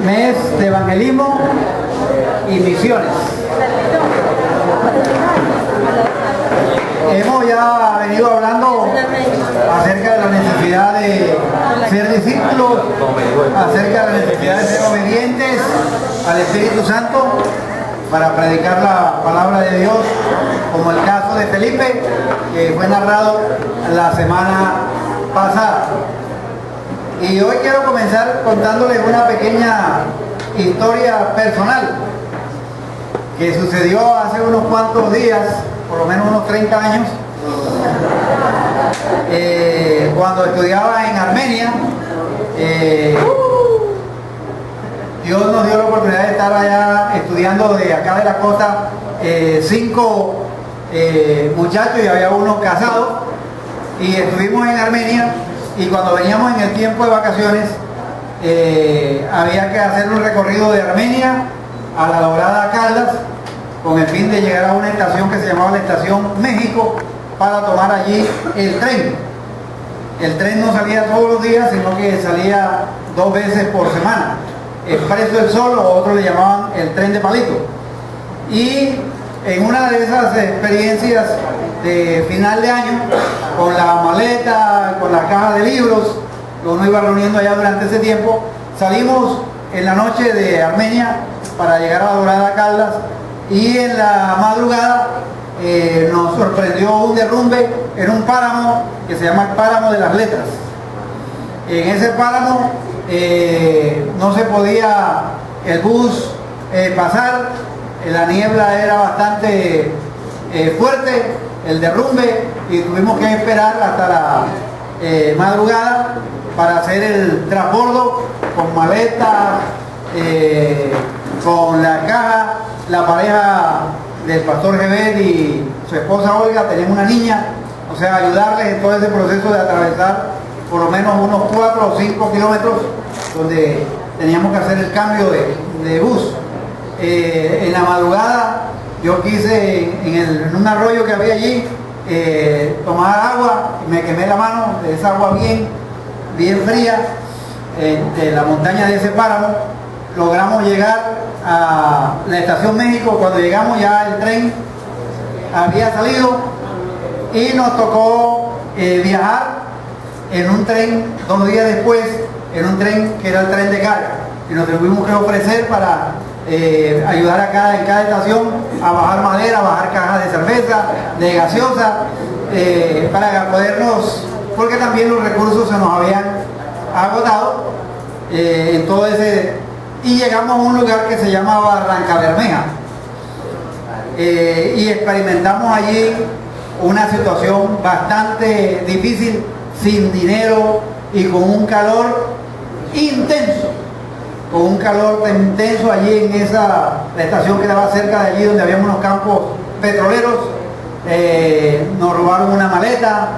Mes de evangelismo y misiones. Hemos ya venido hablando acerca de la necesidad de ser discípulos, acerca de la necesidad de ser obedientes al Espíritu Santo para predicar la palabra de Dios, como el caso de Felipe, que fue narrado la semana pasada. Y hoy quiero comenzar contándoles una pequeña historia personal que sucedió hace unos cuantos días, por lo menos unos 30 años, cuando estudiaba en Armenia. Dios nos dio la oportunidad de estar allá estudiando de acá de la costa, 5 muchachos y había uno casado, y estuvimos en Armenia. Y cuando veníamos en el tiempo de vacaciones, había que hacer un recorrido de Armenia a la Dorada Caldas, con el fin de llegar a una estación que se llamaba la Estación México, para tomar allí el tren. El tren no salía todos los días, sino que salía 2 veces por semana. Expreso del Sol, o otros le llamaban el tren de palito. Y en una de esas experiencias de final de año, con la maleta, con la caja de libros que uno iba reuniendo allá durante ese tiempo, salimos en la noche de Armenia para llegar a la Dorada Caldas, y en la madrugada nos sorprendió un derrumbe en un páramo que se llama el Páramo de las Letras. En ese páramo no se podía el bus pasar, la niebla era bastante fuerte, el derrumbe, y tuvimos que esperar hasta la madrugada para hacer el transbordo con maletas, con la caja. La pareja del pastor Gebet y su esposa Olga tenían una niña, o sea, ayudarles en todo ese proceso de atravesar por lo menos unos 4 o 5 kilómetros donde teníamos que hacer el cambio de bus. En la madrugada yo quise, en un arroyo que había allí, tomar agua, y me quemé la mano de esa agua bien fría, de la montaña de ese páramo. Logramos llegar a la Estación México. Cuando llegamos ya el tren había salido y nos tocó viajar en un tren 2 días después, en un tren que era el tren de carga, y nos tuvimos que ofrecer para ayudar en cada estación a bajar madera, a bajar cajas de cerveza, de gaseosa, para podernos, porque también los recursos se nos habían agotado en todo ese. Y llegamos a un lugar que se llama Barrancabermeja, y experimentamos allí una situación bastante difícil, sin dinero y con un calor intenso. Con un calor intenso allí en la estación que estaba cerca de allí, donde había unos campos petroleros. Nos robaron una maleta,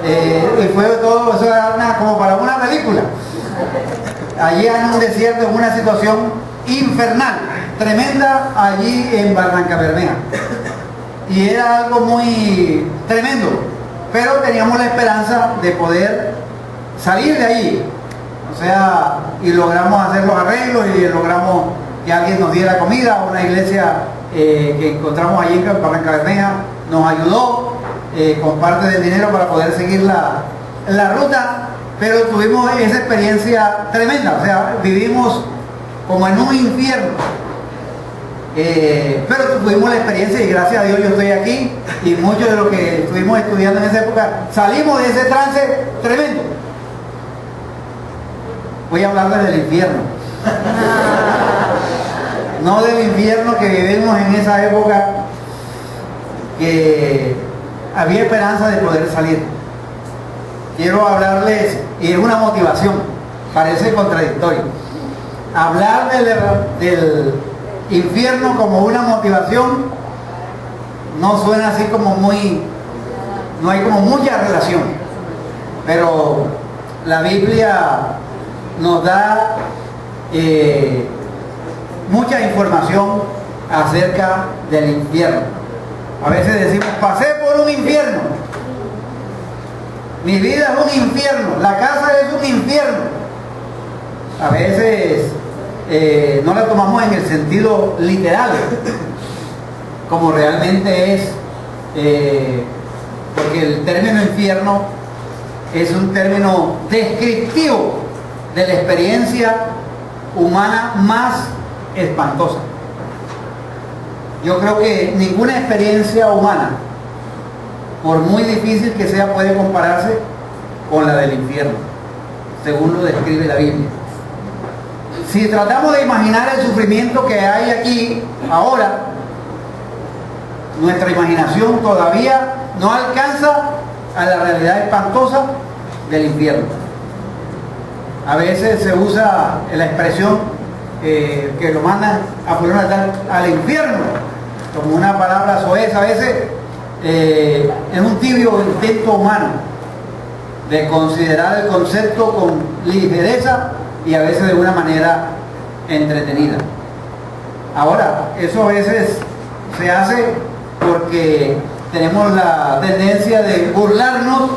y fue todo eso, era como para una película. Allí en un desierto, en una situación infernal, tremenda, allí en Barrancabermeja. Y era algo muy tremendo, pero teníamos la esperanza de poder salir de allí. O sea, y logramos hacer los arreglos, y logramos que alguien nos diera comida. Una iglesia que encontramos allí en Barrancabermeja nos ayudó con parte del dinero para poder seguir la ruta. Pero tuvimos esa experiencia tremenda, o sea, vivimos como en un infierno. Pero tuvimos la experiencia, y gracias a Dios yo estoy aquí, y muchos de los que estuvimos estudiando en esa época salimos de ese trance tremendo. Voy a hablarles del infierno. No del infierno que vivimos en esa época, que había esperanza de poder salir. Quiero hablarles, y es una motivación, parece contradictorio, hablar del infierno como una motivación no suena así como no hay como mucha relación, pero la Biblia nos da mucha información acerca del infierno. A veces decimos, pasé por un infierno. Mi vida es un infierno, la casa es un infierno. A veces no la tomamos en el sentido literal, como realmente es, porque el término infierno es un término descriptivo de la experiencia humana más espantosa. Yo creo que ninguna experiencia humana, por muy difícil que sea, puede compararse con la del infierno, según lo describe la Biblia. Si tratamos de imaginar el sufrimiento que hay aquí ahora, nuestra imaginación todavía no alcanza a la realidad espantosa del infierno. A veces se usa la expresión que lo mandan a poner al infierno como una palabra soez. A veces es un tibio intento humano de considerar el concepto con ligereza y a veces de una manera entretenida. Ahora, eso a veces se hace porque tenemos la tendencia de burlarnos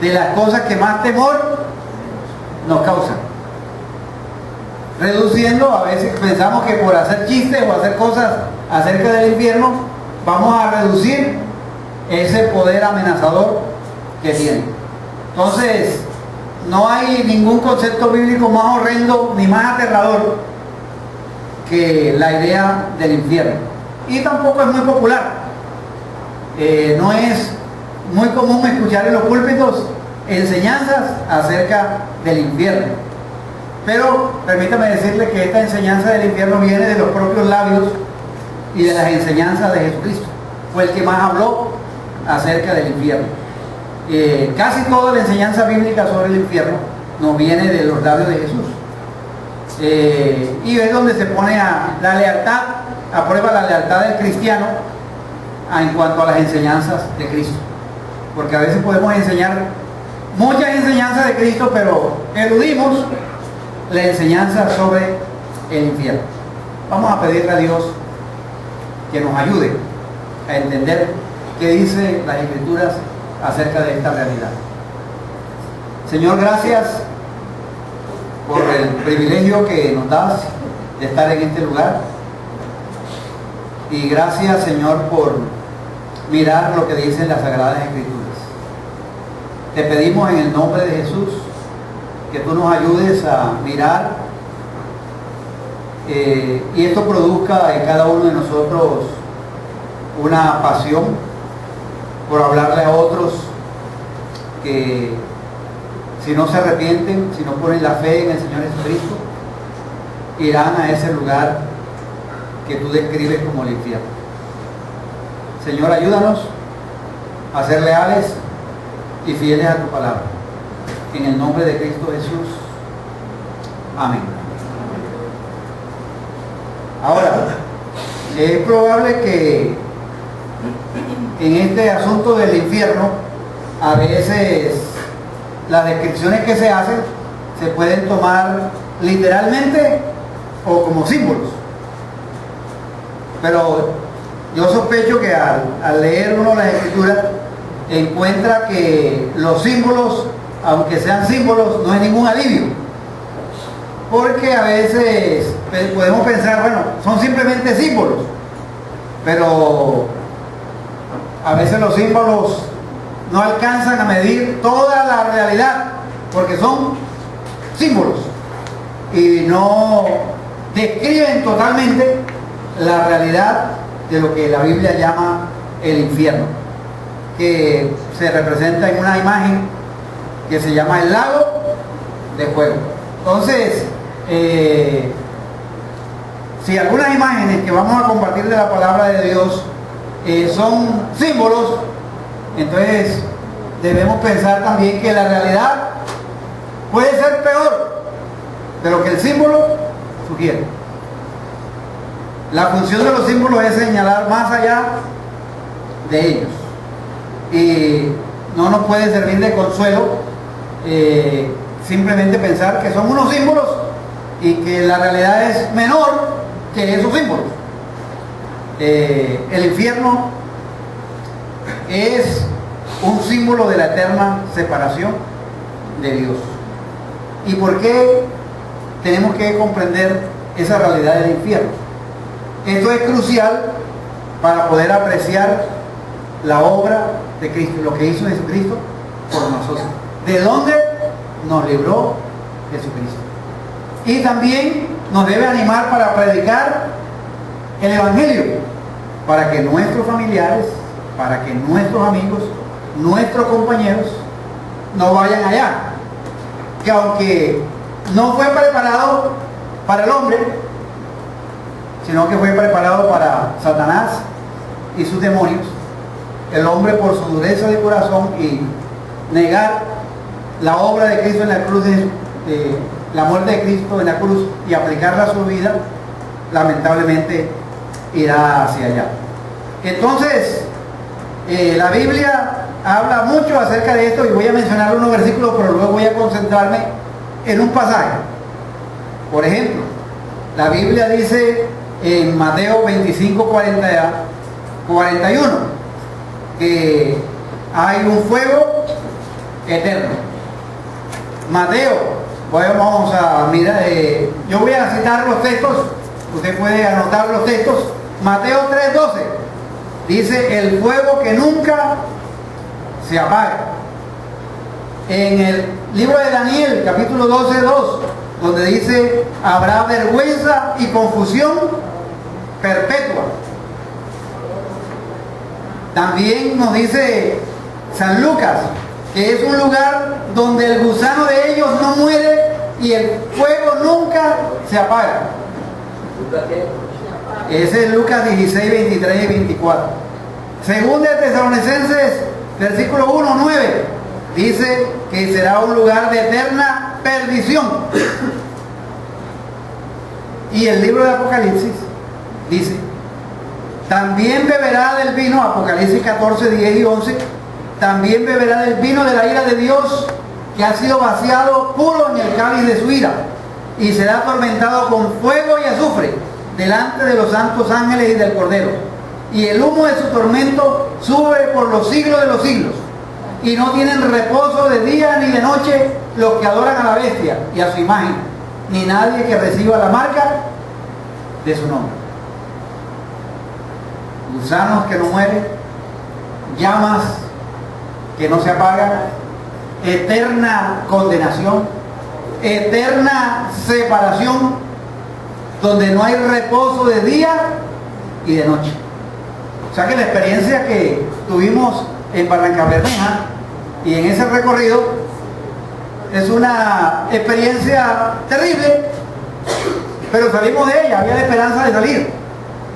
de las cosas que más temor nos causan, reduciendo, a veces pensamos que por hacer chistes o hacer cosas acerca del infierno vamos a reducir ese poder amenazador que tiene. Entonces, no hay ningún concepto bíblico más horrendo ni más aterrador que la idea del infierno, y tampoco es muy popular. No es muy común escuchar en los púlpitos enseñanzas acerca del infierno, pero permítame decirle que esta enseñanza del infierno viene de los propios labios y de las enseñanzas de Jesucristo. Fue el que más habló acerca del infierno. Casi toda la enseñanza bíblica sobre el infierno nos viene de los labios de Jesús, y es donde se pone la lealtad, a prueba la lealtad del cristiano en cuanto a las enseñanzas de Cristo, porque a veces podemos enseñar muchas enseñanzas de Cristo, pero eludimos la enseñanza sobre el infierno. Vamos a pedirle a Dios que nos ayude a entender qué dice las Escrituras acerca de esta realidad. Señor, gracias por el privilegio que nos das de estar en este lugar, y gracias, Señor, por mirar lo que dicen las Sagradas Escrituras. Te pedimos en el nombre de Jesús que tú nos ayudes a mirar y esto produzca en cada uno de nosotros una pasión por hablarle a otros que, si no se arrepienten, si no ponen la fe en el Señor Jesucristo, irán a ese lugar que tú describes como el infierno. Señor, ayúdanos a ser leales y fieles a tu palabra. En el nombre de Cristo Jesús. Amén. Ahora, es probable que en este asunto del infierno, a veces las descripciones que se hacen se pueden tomar literalmente o como símbolos. Pero yo sospecho que al leer uno las Escrituras encuentra que los símbolos, aunque sean símbolos, no es ningún alivio, porque a veces podemos pensar, bueno, son simplemente símbolos, pero a veces los símbolos no alcanzan a medir toda la realidad, porque son símbolos y no describen totalmente la realidad de lo que la Biblia llama el infierno, que se representa en una imagen que se llama el lago de fuego. Entonces, si algunas imágenes que vamos a compartir de la palabra de Dios son símbolos, entonces debemos pensar también que la realidad puede ser peor de lo que el símbolo sugiere. La función de los símbolos es señalar más allá de ellos, y no nos puede servir de consuelo simplemente pensar que son unos símbolos y que la realidad es menor que esos símbolos. El infierno es un símbolo de la eterna separación de Dios. ¿Y por qué tenemos que comprender esa realidad del infierno. Esto es crucial para poder apreciar la obra de Cristo, lo que hizo Jesucristo por nosotros. ¿De dónde nos libró Jesucristo? Y también nos debe animar para predicar el Evangelio, para que nuestros familiares, para que nuestros amigos, nuestros compañeros no vayan allá. Que aunque no fue preparado para el hombre, sino que fue preparado para Satanás y sus demonios, el hombre por su dureza de corazón y negar la obra de Cristo en la cruz, la muerte de Cristo en la cruz, y aplicarla a su vida, lamentablemente irá hacia allá. Entonces, la Biblia habla mucho acerca de esto, y voy a mencionar unos versículos, pero luego voy a concentrarme en un pasaje. Por ejemplo, la Biblia dice en Mateo 25, 41 que hay un fuego eterno. Mateo, vamos a mirar, yo voy a citar los textos, usted puede anotar los textos. Mateo 3:12 dice: el fuego que nunca se apaga. En el libro de Daniel, capítulo 12:2, donde dice: habrá vergüenza y confusión perpetua. También nos dice San Lucas que es un lugar donde el gusano de ellos no muere y el fuego nunca se apaga. Ese es Lucas 16, 23 y 24. Segunda de Tesalonicenses, versículo 1, 9, dice que será un lugar de eterna perdición. Y el libro de Apocalipsis dice: también beberá del vino, Apocalipsis 14, 10 y 11, también beberá del vino de la ira de Dios, que ha sido vaciado puro en el cáliz de su ira, y será atormentado con fuego y azufre delante de los santos ángeles y del Cordero, y el humo de su tormento sube por los siglos de los siglos, y no tienen reposo de día ni de noche los que adoran a la bestia y a su imagen, ni nadie que reciba la marca de su nombre. Gusanos que no mueren, llamas que no se apagan, eterna condenación, eterna separación, donde no hay reposo de día y de noche. O sea que la experiencia que tuvimos en Barrancabermeja y en ese recorrido es una experiencia terrible, pero salimos de ella, había la esperanza de salir,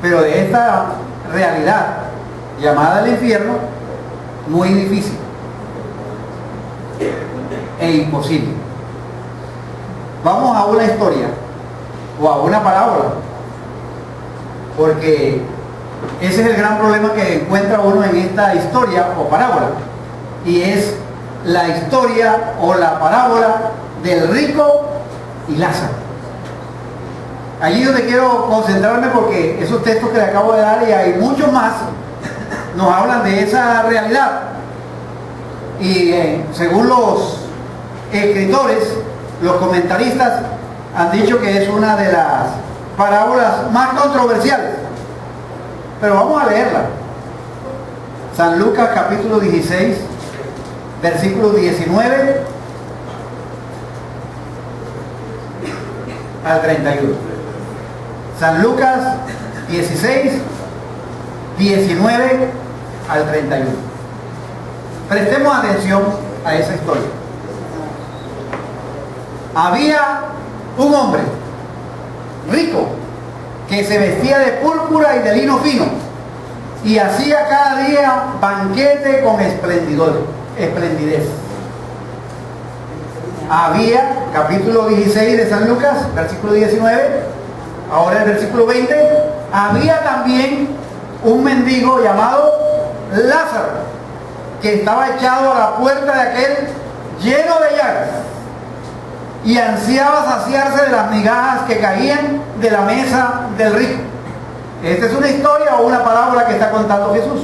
pero de esta realidad llamada el infierno, muy difícil e imposible. Vamos a una historia o a una parábola, porque ese es el gran problema que encuentra uno en esta historia o parábola, y es la historia o la parábola del rico y Lázaro. Allí donde quiero concentrarme, porque esos textos que le acabo de dar, y hay muchos más, nos hablan de esa realidad. Y según los escritores, los comentaristas han dicho que es una de las parábolas más controversiales. Pero vamos a leerla. San Lucas capítulo 16, versículo 19 al 31. San Lucas 16, 19 al 31. Prestemos atención a esa historia. Había un hombre rico que se vestía de púrpura y de lino fino y hacía cada día banquete con esplendidez. Había, capítulo 16 de San Lucas, versículo 19, ahora el versículo 20, había también un mendigo llamado Lázaro, que estaba echado a la puerta de aquel lleno de llagas, y ansiaba saciarse de las migajas que caían de la mesa del rico. Esta es una historia o una parábola que está contando Jesús.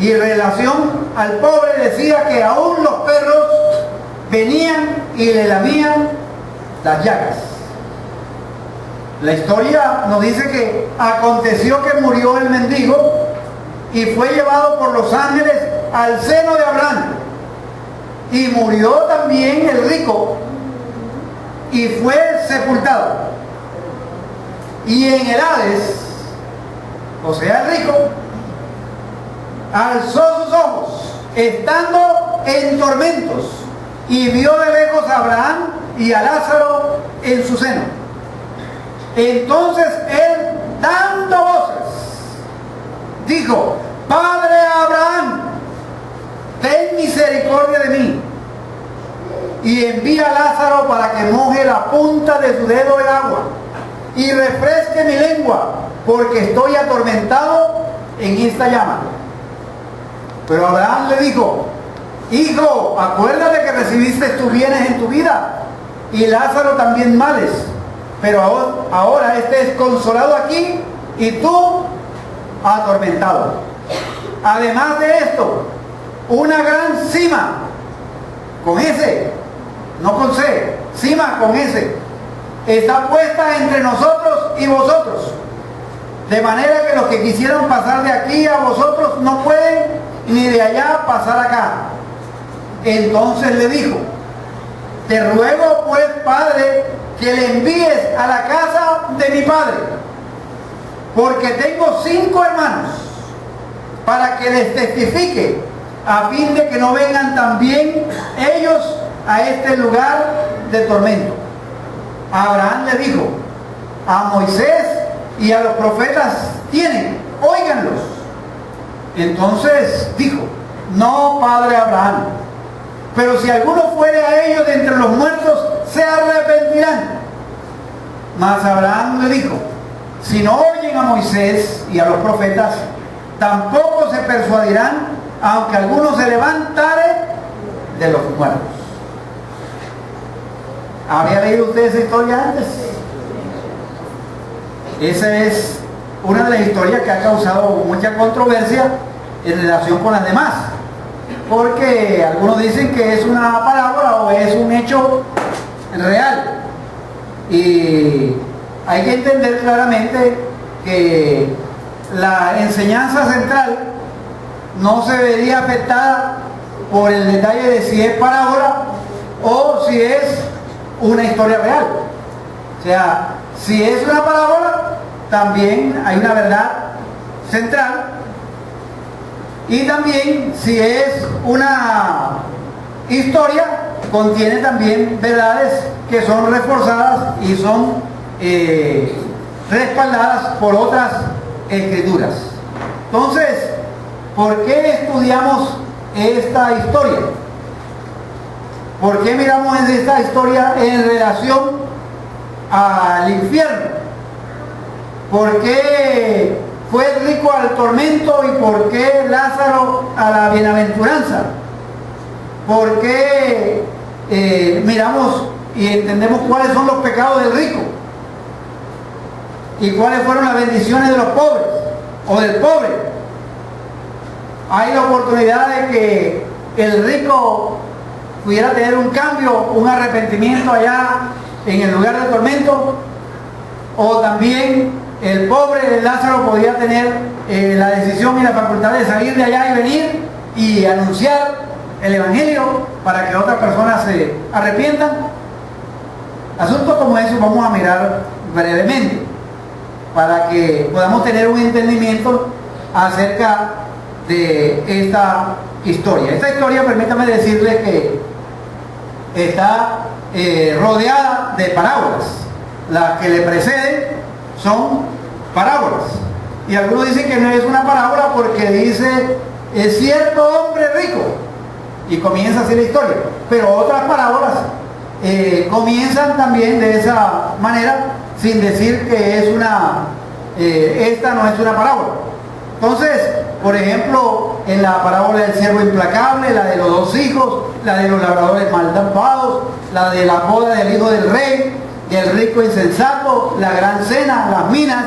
Y en relación al pobre decía que aún los perros venían y le lamían las llagas. La historia nos dice que aconteció que murió el mendigo y fue llevado por los ángeles al seno de Abraham. Y murió también el rico y fue sepultado. Y en el Hades, o sea el rico, alzó sus ojos, estando en tormentos, y vio de lejos a Abraham y a Lázaro en su seno. Entonces él, dando voces, dijo: Padre Abraham, ten misericordia de mí, y envía a Lázaro para que moje la punta de su dedo en agua y refresque mi lengua, porque estoy atormentado en esta llama. Pero Abraham le dijo: Hijo, acuérdate que recibiste tus bienes en tu vida, y Lázaro también males, pero ahora este es consolado aquí y tú atormentado. Además de esto, una gran cima, con S, no con C, cima con S, está puesta entre nosotros y vosotros, de manera que los que quisieron pasar de aquí a vosotros no pueden, ni de allá pasar acá. Entonces le dijo: Te ruego pues, Padre, que le envíes a la casa de mi padre, porque tengo 5 hermanos, para que les testifique, a fin de que no vengan también ellos a este lugar de tormento. Abraham le dijo: A Moisés y a los profetas tienen, óiganlos. Entonces dijo: No, padre Abraham, pero si alguno fuere a ellos de entre los muertos, se arrepentirán. Mas Abraham le dijo: Si no oyen a Moisés y a los profetas, tampoco se persuadirán, aunque alguno se levantare de los muertos. ¿Había leído usted esa historia antes? Esa es una de las historias que ha causado mucha controversia en relación con las demás, porque algunos dicen que es una parábola o es un hecho real, y hay que entender claramente que la enseñanza central no se vería afectada por el detalle de si es parábola o si es una historia real. O sea, si es una parábola, también hay una verdad central, y también si es una historia, contiene también verdades que son reforzadas y son respaldadas por otras escrituras. Entonces, ¿por qué estudiamos esta historia? ¿Por qué miramos esta historia en relación al infierno? ¿Por qué fue el rico al tormento y por qué Lázaro a la bienaventuranza? ¿Por qué miramos y entendemos cuáles son los pecados del rico y cuáles fueron las bendiciones de los pobres o del pobre? Hay la oportunidad de que el rico pudiera tener un cambio, un arrepentimiento allá en el lugar de tormento, o también el pobre Lázaro podía tener la decisión y la facultad de salir de allá y venir y anunciar el evangelio para que otras personas se arrepientan. Asuntos como esos vamos a mirar brevemente para que podamos tener un entendimiento acerca de esta historia. Esta historia, permítame decirles que está rodeada de parábolas. Las que le preceden son parábolas, y algunos dicen que no es una parábola porque dice: es cierto hombre rico, y comienza así la historia. Pero otras parábolas comienzan también de esa manera, sin decir que es una esta no es una parábola. Entonces, por ejemplo, en la parábola del siervo implacable, la de los 2 hijos, la de los labradores maldados, la de la boda del hijo del rey, del rico insensato, la gran cena, las minas,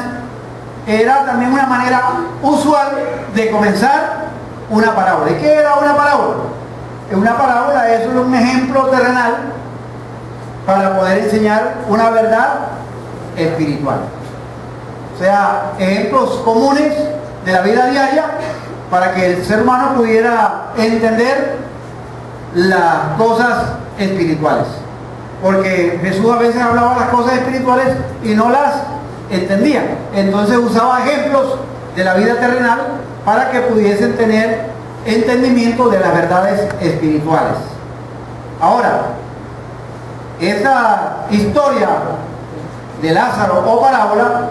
era también una manera usual de comenzar una parábola. ¿Y qué era una parábola? Una parábola es un ejemplo terrenal para poder enseñar una verdad espiritual. O sea, ejemplos comunes de la vida diaria para que el ser humano pudiera entender las cosas espirituales. Porque Jesús a veces hablaba las cosas espirituales y no las entendía. Entonces usaba ejemplos de la vida terrenal para que pudiesen tener entendimiento de las verdades espirituales. Ahora, esta historia de Lázaro o parábola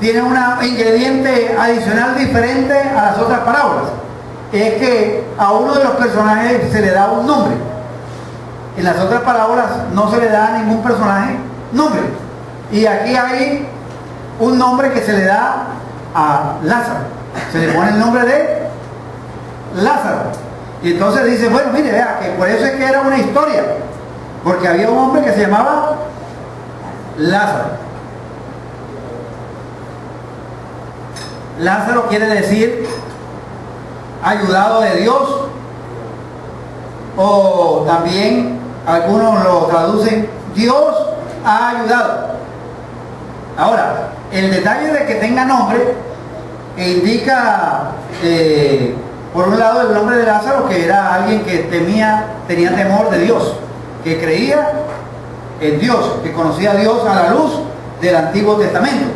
tiene un ingrediente adicional diferente a las otras parábolas. Es que a uno de los personajes se le da un nombre. En las otras parábolas no se le da a ningún personaje nombre. Y aquí hay un nombre que se le da a Lázaro. Se le pone el nombre de Lázaro. Y entonces dice, bueno, mire, vea, que por eso es que era una historia. Porque había un hombre que se llamaba Lázaro. Lázaro quiere decir ayudado de Dios, o también algunos lo traducen Dios ha ayudado. Ahora, el detalle de que tenga nombre indica por un lado el nombre de Lázaro, que era alguien que tenía temor de Dios, que creía en Dios, que conocía a Dios a la luz del Antiguo Testamento.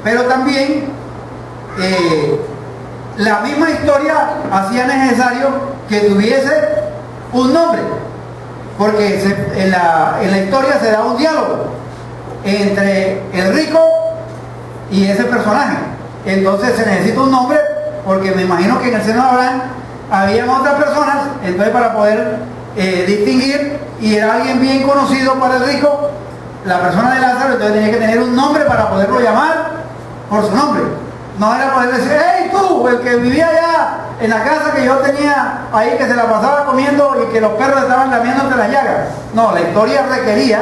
Pero también la misma historia hacía necesario que tuviese un nombre, porque en la historia se da un diálogo entre el rico y ese personaje. Entonces se necesita un nombre, porque me imagino que en el seno de Abraham habían otras personas, entonces para poder distinguir, y era alguien bien conocido para el rico, la persona de Lázaro, entonces tenía que tener un nombre para poderlo llamar por su nombre. No era poder decir, hey tú, el que vivía allá en la casa que yo tenía ahí, que se la pasaba comiendo y que los perros estaban lamiendo entre las llagas. No, la historia requería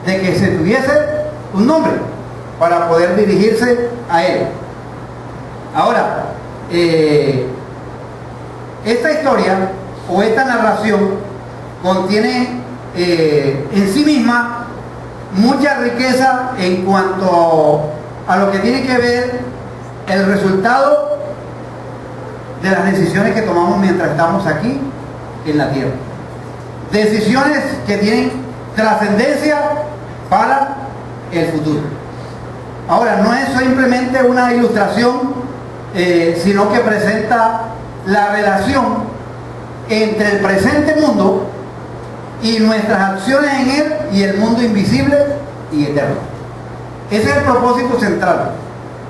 de que se tuviese un nombre para poder dirigirse a él. Ahora, esta historia o esta narración contiene en sí misma mucha riqueza en cuanto a lo que tiene que ver el resultado de las decisiones que tomamos mientras estamos aquí en la tierra. Decisiones que tienen trascendencia para el futuro. Ahora, no es simplemente una ilustración, sino que presenta la relación entre el presente mundo y nuestras acciones en él y el mundo invisible y eterno. Ese es el propósito central.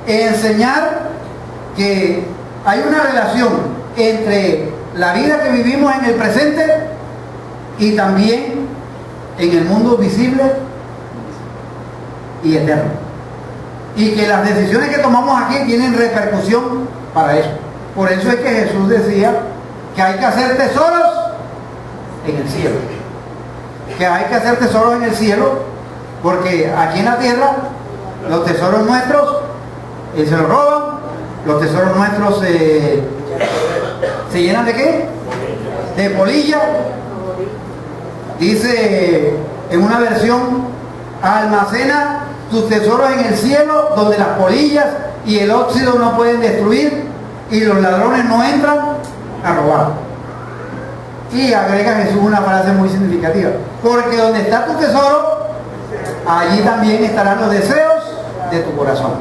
Enseñar que hay una relación entre la vida que vivimos en el presente y también en el mundo visible y eterno. Y que las decisiones que tomamos aquí tienen repercusión para eso. Por eso es que Jesús decía que hay que hacer tesoros en el cielo. Que hay que hacer tesoros en el cielo, porque aquí en la tierra los tesoros nuestros se los roban, los tesoros nuestros se llenan ¿de qué? De polilla. Dice en una versión, almacena tus tesoros en el cielo, donde las polillas y el óxido no pueden destruir y los ladrones no entran a robar. Y agrega Jesús una frase muy significativa, porque donde está tu tesoro, allí también estarán los deseos de tu corazón.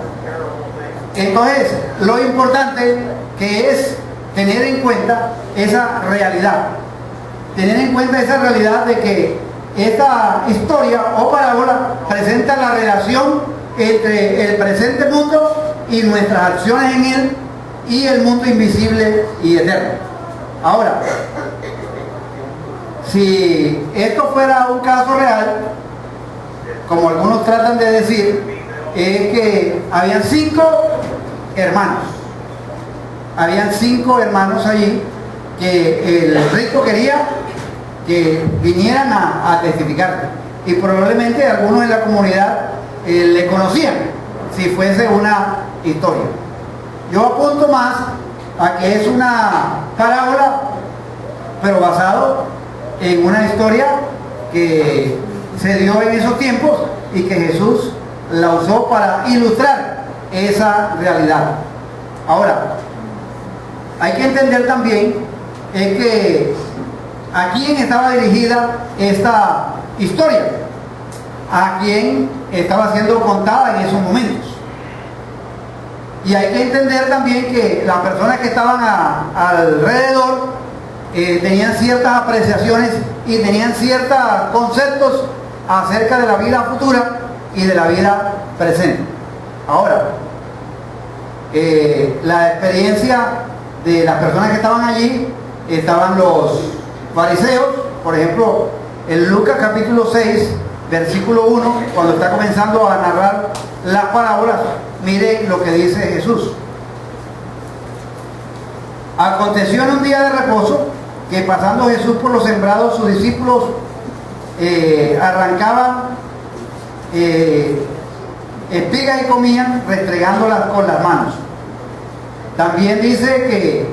Entonces, lo importante que es tener en cuenta esa realidad, tener en cuenta esa realidad de que esta historia o parábola presenta la relación entre el presente mundo y nuestras acciones en él y el mundo invisible y eterno. Ahora, si esto fuera un caso real, como algunos tratan de decir, es que habían 5 hermanos. Habían 5 hermanos allí que el rico quería que vinieran a testificar. Y probablemente algunos en la comunidad le conocían, si fuese una historia. Yo apunto más a que es una parábola, pero basado en una historia que se dio en esos tiempos y que Jesús la usó para ilustrar esa realidad. Ahora, hay que entender también que a quién estaba dirigida esta historia, a quién estaba siendo contada en esos momentos. Y hay que entender también que las personas que estaban alrededor tenían ciertas apreciaciones y tenían ciertos conceptos acerca de la vida futura y de la vida presente. Ahora, la experiencia de las personas que estaban allí, estaban los fariseos, por ejemplo, en Lucas capítulo 6, versículo 1, cuando está comenzando a narrar las parábolas, mire lo que dice Jesús. Aconteció en un día de reposo que pasando Jesús por los sembrados, sus discípulos arrancaban espigas y comían restregándolas con las manos. También dice que,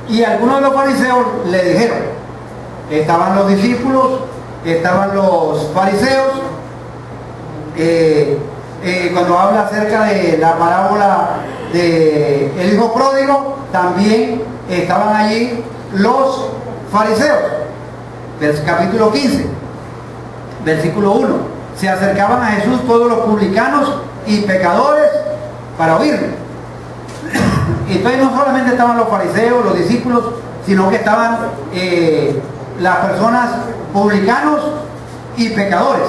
y algunos de los fariseos le dijeron, estaban los discípulos, estaban los fariseos, cuando habla acerca de la parábola del hijo pródigo, también estaban allí los fariseos. Capítulo 15, versículo 1. Se acercaban a Jesús todos los publicanos y pecadores para oírle. Entonces no solamente estaban los fariseos, los discípulos, sino que estaban las personas publicanos y pecadores.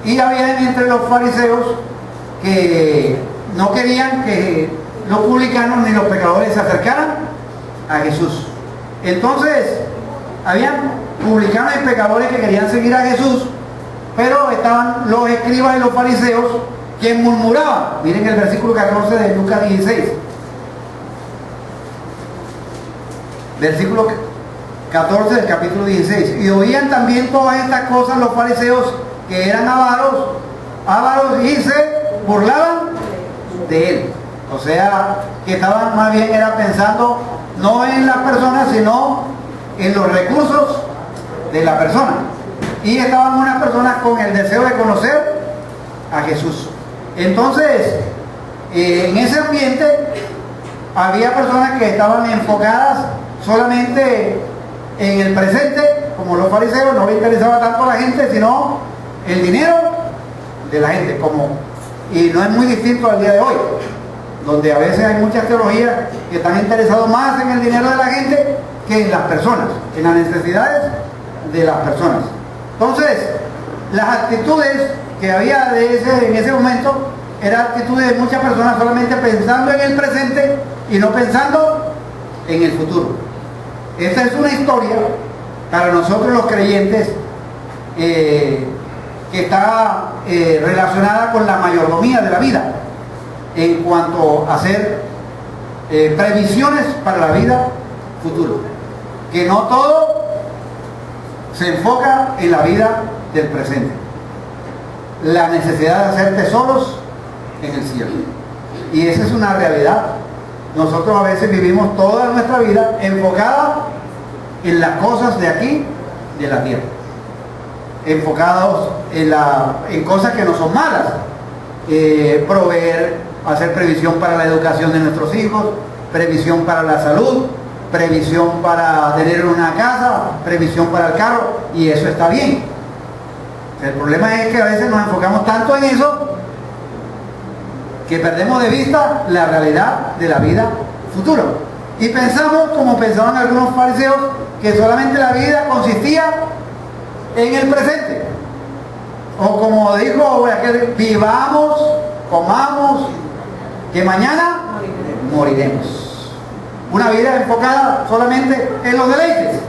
Y había entre los fariseos que no querían que los publicanos ni los pecadores se acercaran a Jesús. Entonces, habían publicanos y pecadores que querían seguir a Jesús, pero estaban los escribas y los fariseos que murmuraban. Miren el versículo 14 de Lucas 16. Versículo 14 del capítulo 16. Y oían también todas estas cosas los fariseos, que eran ávaros, y se burlaban de él. O sea, que estaban más bien era pensando no en las personas, sino en los recursos de la persona. Y estaban unas personas con el deseo de conocer a Jesús. Entonces, en ese ambiente había personas que estaban enfocadas solamente en el presente, como los fariseos. No les interesaba tanto a la gente, sino el dinero de la gente, y no es muy distinto al día de hoy, donde a veces hay muchas teologías que están interesados más en el dinero de la gente que en las personas, en las necesidades de las personas. Entonces, las actitudes que había en ese momento eran actitudes de muchas personas solamente pensando en el presente y no pensando en el futuro. Esta es una historia para nosotros los creyentes que está relacionada con la mayordomía de la vida en cuanto a hacer previsiones para la vida futura. Que no todo se enfoca en la vida del presente. La necesidad de hacer tesoros en el cielo. Y esa es una realidad. Nosotros a veces vivimos toda nuestra vida enfocada en las cosas de aquí, de la tierra. Enfocados en cosas que no son malas. Proveer, hacer previsión para la educación de nuestros hijos, previsión para la salud, previsión para tener una casa, previsión para el carro, y eso está bien. El problema es que a veces nos enfocamos tanto en eso que perdemos de vista la realidad de la vida futura. Y pensamos, como pensaban algunos fariseos, que solamente la vida consistía en el presente. O como dijo aquel, vivamos, comamos, que mañana moriremos. Una vida enfocada solamente en los deleites.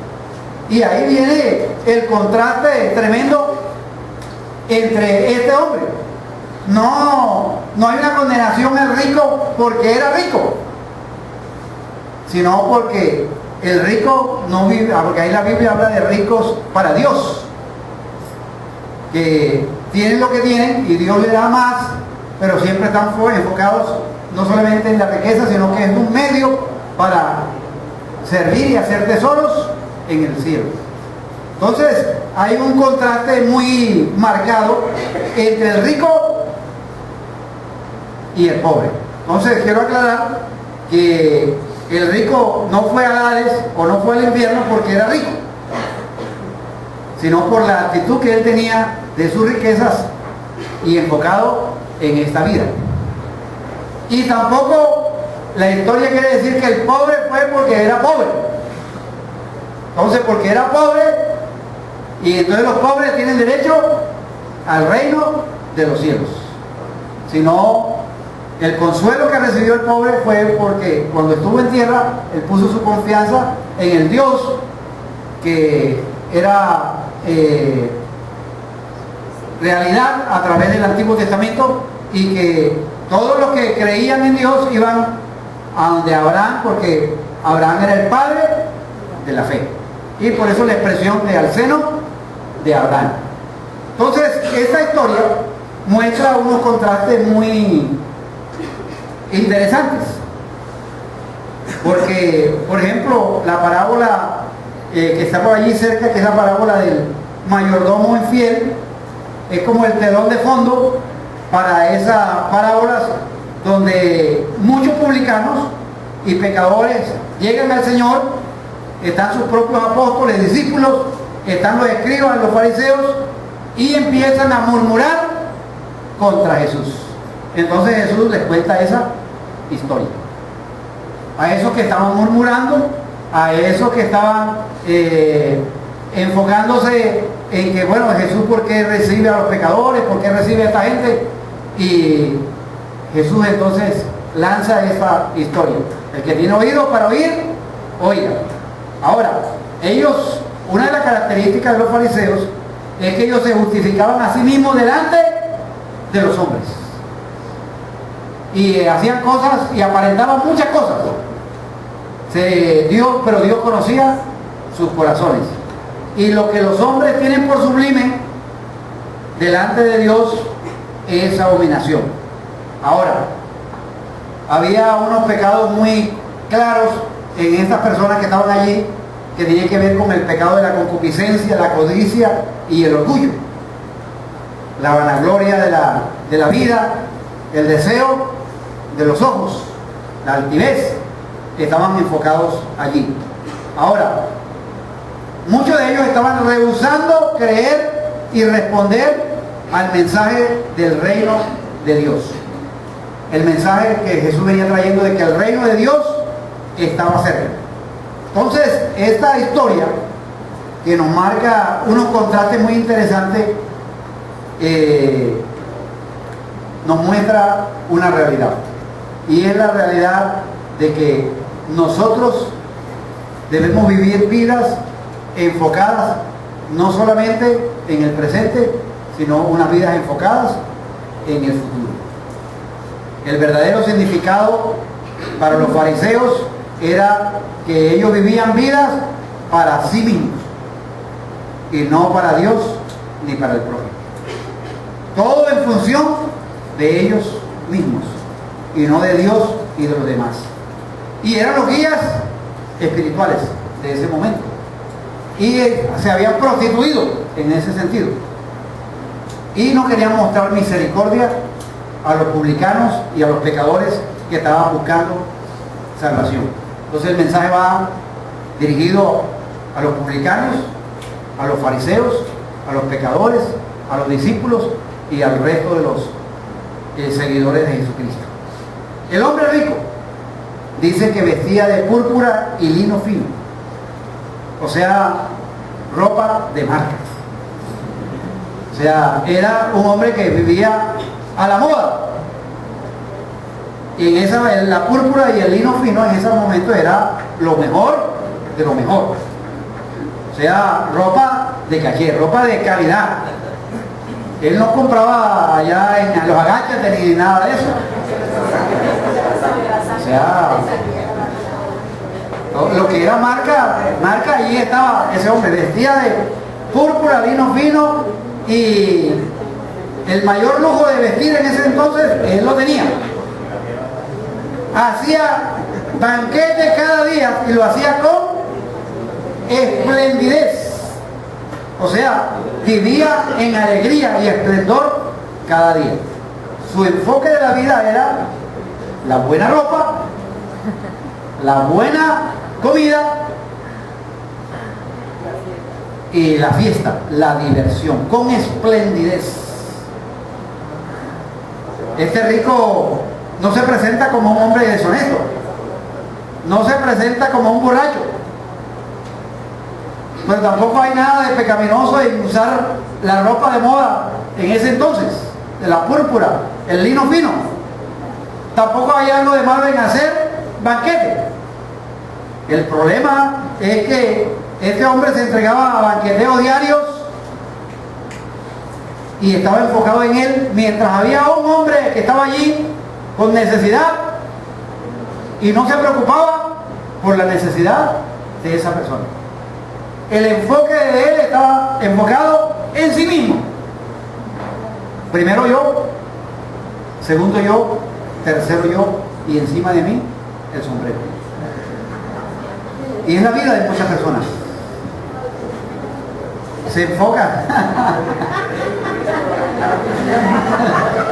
Y ahí viene el contraste tremendo entre este hombre. No hay una condenación al rico porque era rico, sino porque el rico no vive, porque ahí la Biblia habla de ricos para Dios, que tienen lo que tienen y Dios le da más, pero siempre están enfocados no solamente en la riqueza, sino que es un medio para servir y hacer tesoros en el cielo. Entonces hay un contraste muy marcado entre el rico y el pobre. Entonces quiero aclarar que el rico no fue al Hades o no fue al infierno porque era rico, sino por la actitud que él tenía de sus riquezas y enfocado en esta vida. Y tampoco la historia quiere decir que el pobre fue porque era pobre. Entonces, porque era pobre, y entonces los pobres tienen derecho al reino de los cielos. Sino, el consuelo que recibió el pobre fue porque cuando estuvo en tierra, él puso su confianza en el Dios que era realidad a través del Antiguo Testamento, y que todos los que creían en Dios iban a donde Abraham, porque Abraham era el padre de la fe, y por eso la expresión de al seno de Abraham. Entonces esta historia muestra unos contrastes muy interesantes, porque por ejemplo la parábola que está por allí cerca, que es la parábola del mayordomo infiel, es como el telón de fondo para esas parábolas donde muchos publicanos y pecadores llegan al Señor. Están sus propios apóstoles, discípulos, están los escribas, los fariseos, y empiezan a murmurar contra Jesús. Entonces Jesús les cuenta esa historia. A esos que estaban murmurando, a esos que estaban enfocándose en que, bueno, Jesús, ¿por qué recibe a los pecadores? ¿Por qué recibe a esta gente? Y Jesús entonces lanza esta historia. El que tiene oídos para oír, oiga. Ahora, ellos, una de las características de los fariseos es que ellos se justificaban a sí mismos delante de los hombres. Y hacían cosas y aparentaban muchas cosas. Pero Dios conocía sus corazones. Y lo que los hombres tienen por sublime delante de Dios es abominación. Ahora, había unos pecados muy claros en estas personas que estaban allí, que tenían que ver con el pecado de la concupiscencia, la codicia y el orgullo, la vanagloria de la vida, el deseo de los ojos, la altivez, que estaban enfocados allí. Ahora, muchos de ellos estaban rehusando creer y responder al mensaje del reino de Dios. El mensaje que Jesús venía trayendo de que el reino de Dios estaba cerca. Entonces, esta historia que nos marca unos contrastes muy interesantes, nos muestra una realidad. Y es la realidad de que nosotros debemos vivir vidas enfocadas no solamente en el presente, sino unas vidas enfocadas en el futuro. El verdadero significado para los fariseos era que ellos vivían vidas para sí mismos y no para Dios ni para el prójimo. Todo en función de ellos mismos y no de Dios y de los demás. Y eran los guías espirituales de ese momento. Y se habían prostituido en ese sentido. Y no querían mostrar misericordia a los publicanos y a los pecadores que estaban buscando salvación. Entonces el mensaje va dirigido a los publicanos, a los fariseos, a los pecadores, a los discípulos y al resto de los seguidores de Jesucristo. El hombre rico dice que vestía de púrpura y lino fino, o sea, ropa de marca. O sea, era un hombre que vivía a la moda. Y en la púrpura y el lino fino en ese momento era lo mejor de lo mejor. O sea, ropa de caché, ropa de calidad. Él no compraba allá en los agáchates ni nada de eso. O sea, lo que era marca, allí estaba ese hombre, vestía de púrpura, lino fino, y el mayor lujo de vestir en ese entonces él lo tenía. Hacía banquetes cada día y lo hacía con esplendidez. O sea, vivía en alegría y esplendor cada día. Su enfoque de la vida era la buena ropa, la buena comida y la fiesta, la diversión, con esplendidez. Este rico no se presenta como un hombre deshonesto, no se presenta como un borracho, pero tampoco hay nada de pecaminoso en usar la ropa de moda en ese entonces, de la púrpura, el lino fino. Tampoco hay algo de malo en hacer banquete. El problema es que este hombre se entregaba a banqueteos diarios y estaba enfocado en él, mientras había un hombre que estaba allí con necesidad y no se preocupaba por la necesidad de esa persona. El enfoque de él estaba enfocado en sí mismo. Primero yo, segundo yo, tercero yo, y encima de mí el sombrero. Y es la vida de muchas personas. Se enfoca.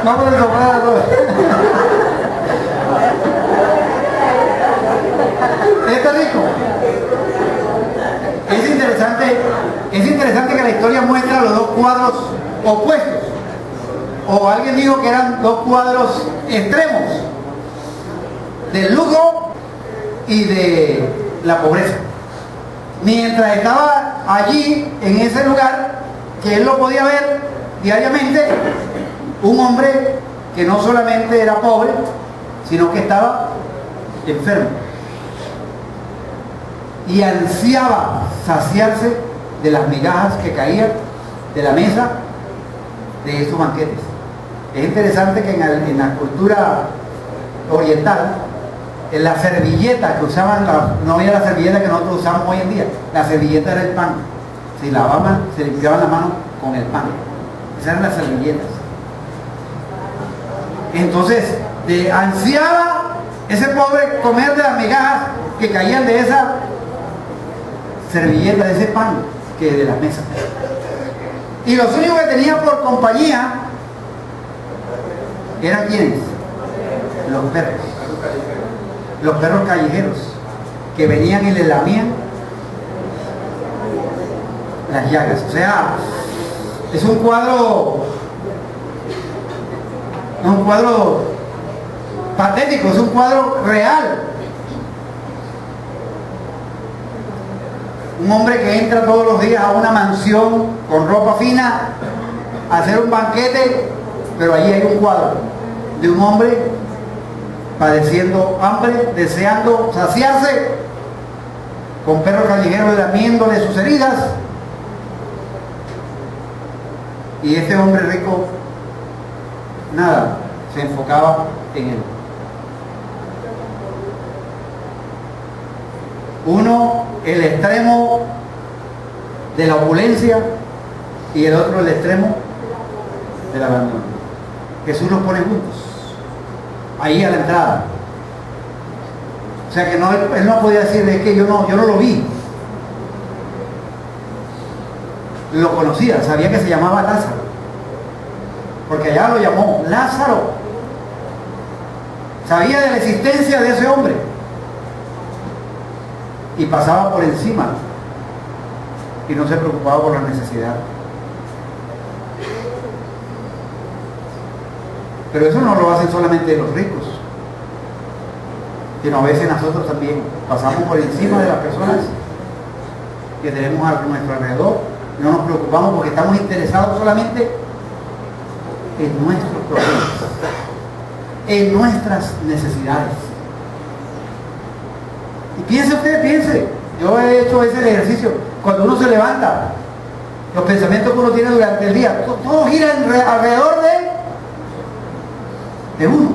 No por el sombrero. Este rico. Es interesante que la historia muestra los dos cuadros opuestos. O alguien dijo que eran dos cuadros extremos, del lujo y de la pobreza. Mientras estaba allí, en ese lugar, que él lo podía ver diariamente, un hombre que no solamente era pobre, sino que estaba enfermo y ansiaba saciarse de las migajas que caían de la mesa de esos banquetes. Es interesante que en la cultura oriental, en la servilleta que usaban, no había la servilleta que nosotros usamos hoy en día, la servilleta era el pan. Se lavaban, se limpiaban la mano con el pan. Esas eran las servilletas. Entonces, ansiaba ese pobre comer de las migajas que caían de esa servilleta, de ese pan que de las mesas. Y los únicos que tenía por compañía eran ¿quiénes? Los perros. Los perros callejeros que venían y le lamían las llagas. O sea, es un cuadro patético, es un cuadro real. Un hombre que entra todos los días a una mansión con ropa fina a hacer un banquete, pero allí hay un cuadro de un hombre padeciendo hambre, deseando saciarse, con perros callejeros lamiéndole sus heridas, y este hombre rico nada, se enfocaba en él. Uno, el extremo de la opulencia, y el otro el extremo del abandono. Jesús los pone juntos ahí a la entrada. O sea que no, él no podía decir, es que yo no lo vi. Lo conocía, sabía que se llamaba Lázaro, porque allá lo llamó Lázaro. Sabía de la existencia de ese hombre y pasaba por encima y no se preocupaba por la necesidad. Pero eso no lo hacen solamente los ricos, sino a veces nosotros también pasamos por encima de las personas que tenemos a nuestro alrededor. No nos preocupamos porque estamos interesados solamente en nuestros problemas, en nuestras necesidades. Y piense usted, piense. Yo he hecho ese ejercicio. Cuando uno se levanta, los pensamientos que uno tiene durante el día, todo gira alrededor de uno,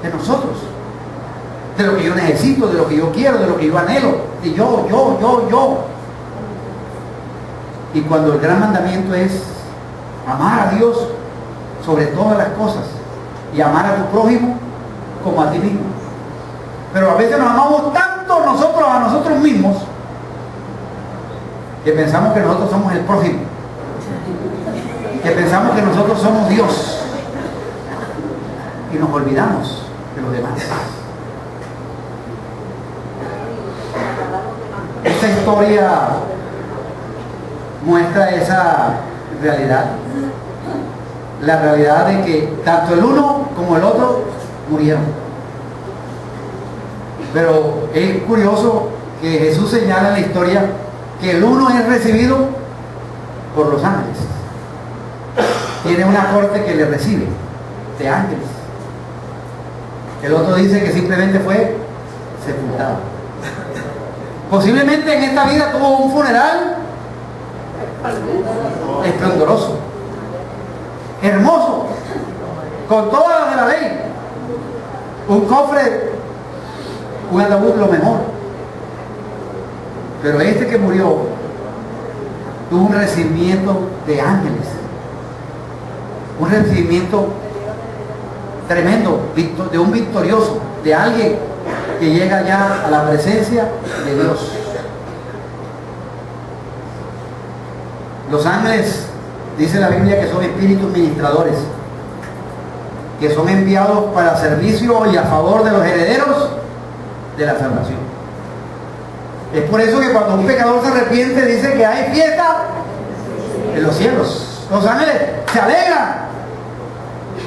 de nosotros, de lo que yo necesito, de lo que yo quiero, de lo que yo anhelo, de yo. Y cuando el gran mandamiento es amar a Dios sobre todas las cosas y amar a tu prójimo como a ti mismo. Pero a veces nos amamos tanto nosotros a nosotros mismos que pensamos que nosotros somos el prójimo que pensamos que nosotros somos Dios y nos olvidamos de los demás. Esta historia muestra esa realidad, la realidad de que tanto el uno como el otro murieron. Pero es curioso que Jesús señala en la historia que el uno es recibido por los ángeles. Tiene una corte que le recibe de ángeles. El otro dice que simplemente fue sepultado. Posiblemente en esta vida tuvo un funeral esplendoroso, hermoso, con todas las de la ley, un cofre, un ataúd, lo mejor. Pero este que murió tuvo un recibimiento de ángeles, un recibimiento tremendo, de un victorioso, de alguien que llega ya a la presencia de Dios. Los ángeles, dice la Biblia, que son espíritus ministradores, que son enviados para servicio y a favor de los herederos de la salvación. Es por eso que cuando un pecador se arrepiente, dice que hay fiesta en los cielos. Los ángeles se alegran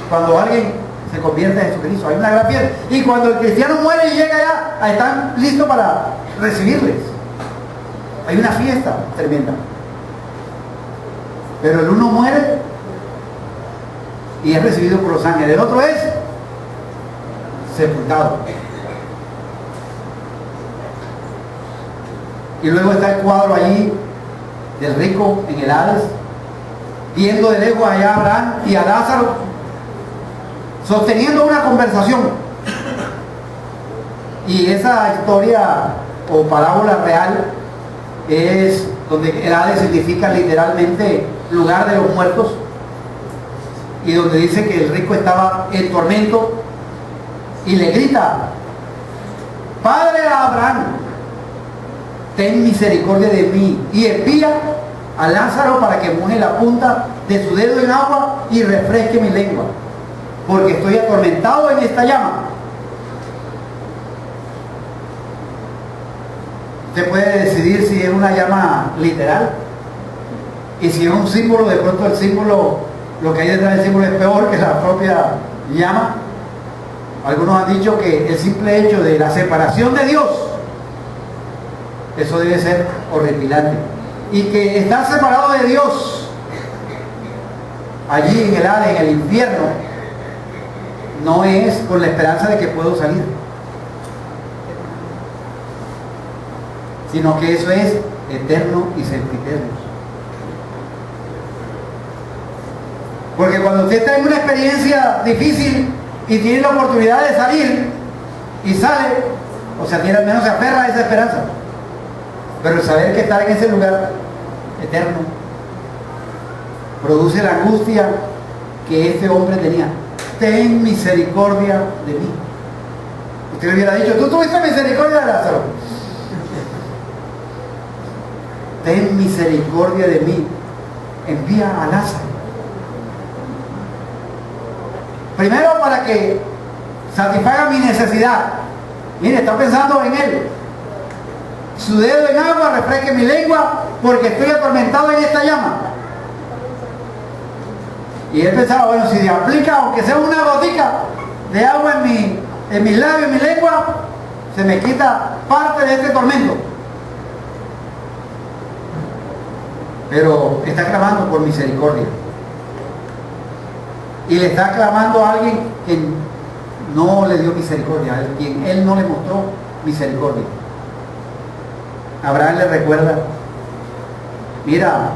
cuando alguien se convierte en Jesucristo. Hay una gran fiesta. Y cuando el cristiano muere y llega allá, están listos para recibirles. Hay una fiesta tremenda. Pero el uno muere y es recibido por los ángeles. El otro es sepultado. Y luego está el cuadro allí del rico en el Hades, viendo de lejos allá a Abraham y a Lázaro, sosteniendo una conversación. Y esa historia o parábola real es donde el Hades significa literalmente lugar de los muertos, y donde dice que el rico estaba en tormento y le grita: Padre Abraham, ten misericordia de mí y envía a Lázaro para que moje la punta de su dedo en agua y refresque mi lengua, porque estoy atormentado en esta llama. Usted puede decidir si es una llama literal, y si es un símbolo, de pronto el símbolo, lo que hay detrás del símbolo es peor que la propia llama. Algunos han dicho que el simple hecho de la separación de Dios, eso debe ser horripilante, y que estar separado de Dios allí en el Hades, en el infierno, no es con la esperanza de que puedo salir, sino que eso es eterno y sempiterno. Porque cuando usted está en una experiencia difícil y tiene la oportunidad de salir y sale, o sea, tiene, al menos se aferra a esa esperanza. Pero el saber que estar en ese lugar eterno produce la angustia que este hombre tenía. Ten misericordia de mí. Usted le hubiera dicho: tú tuviste misericordia de Lázaro. Ten misericordia de mí, envía a Lázaro. Primero, para que satisfaga mi necesidad. Mire, está pensando en él. Su dedo en agua refresque mi lengua, porque estoy atormentado en esta llama. Y él pensaba: bueno, si aplica aunque sea una gotica de agua en mis labios, en mi lengua, se me quita parte de este tormento. Pero está clamando por misericordia, y le está clamando a alguien que no le dio misericordia, a quien él no le mostró misericordia. Abraham le recuerda: mira,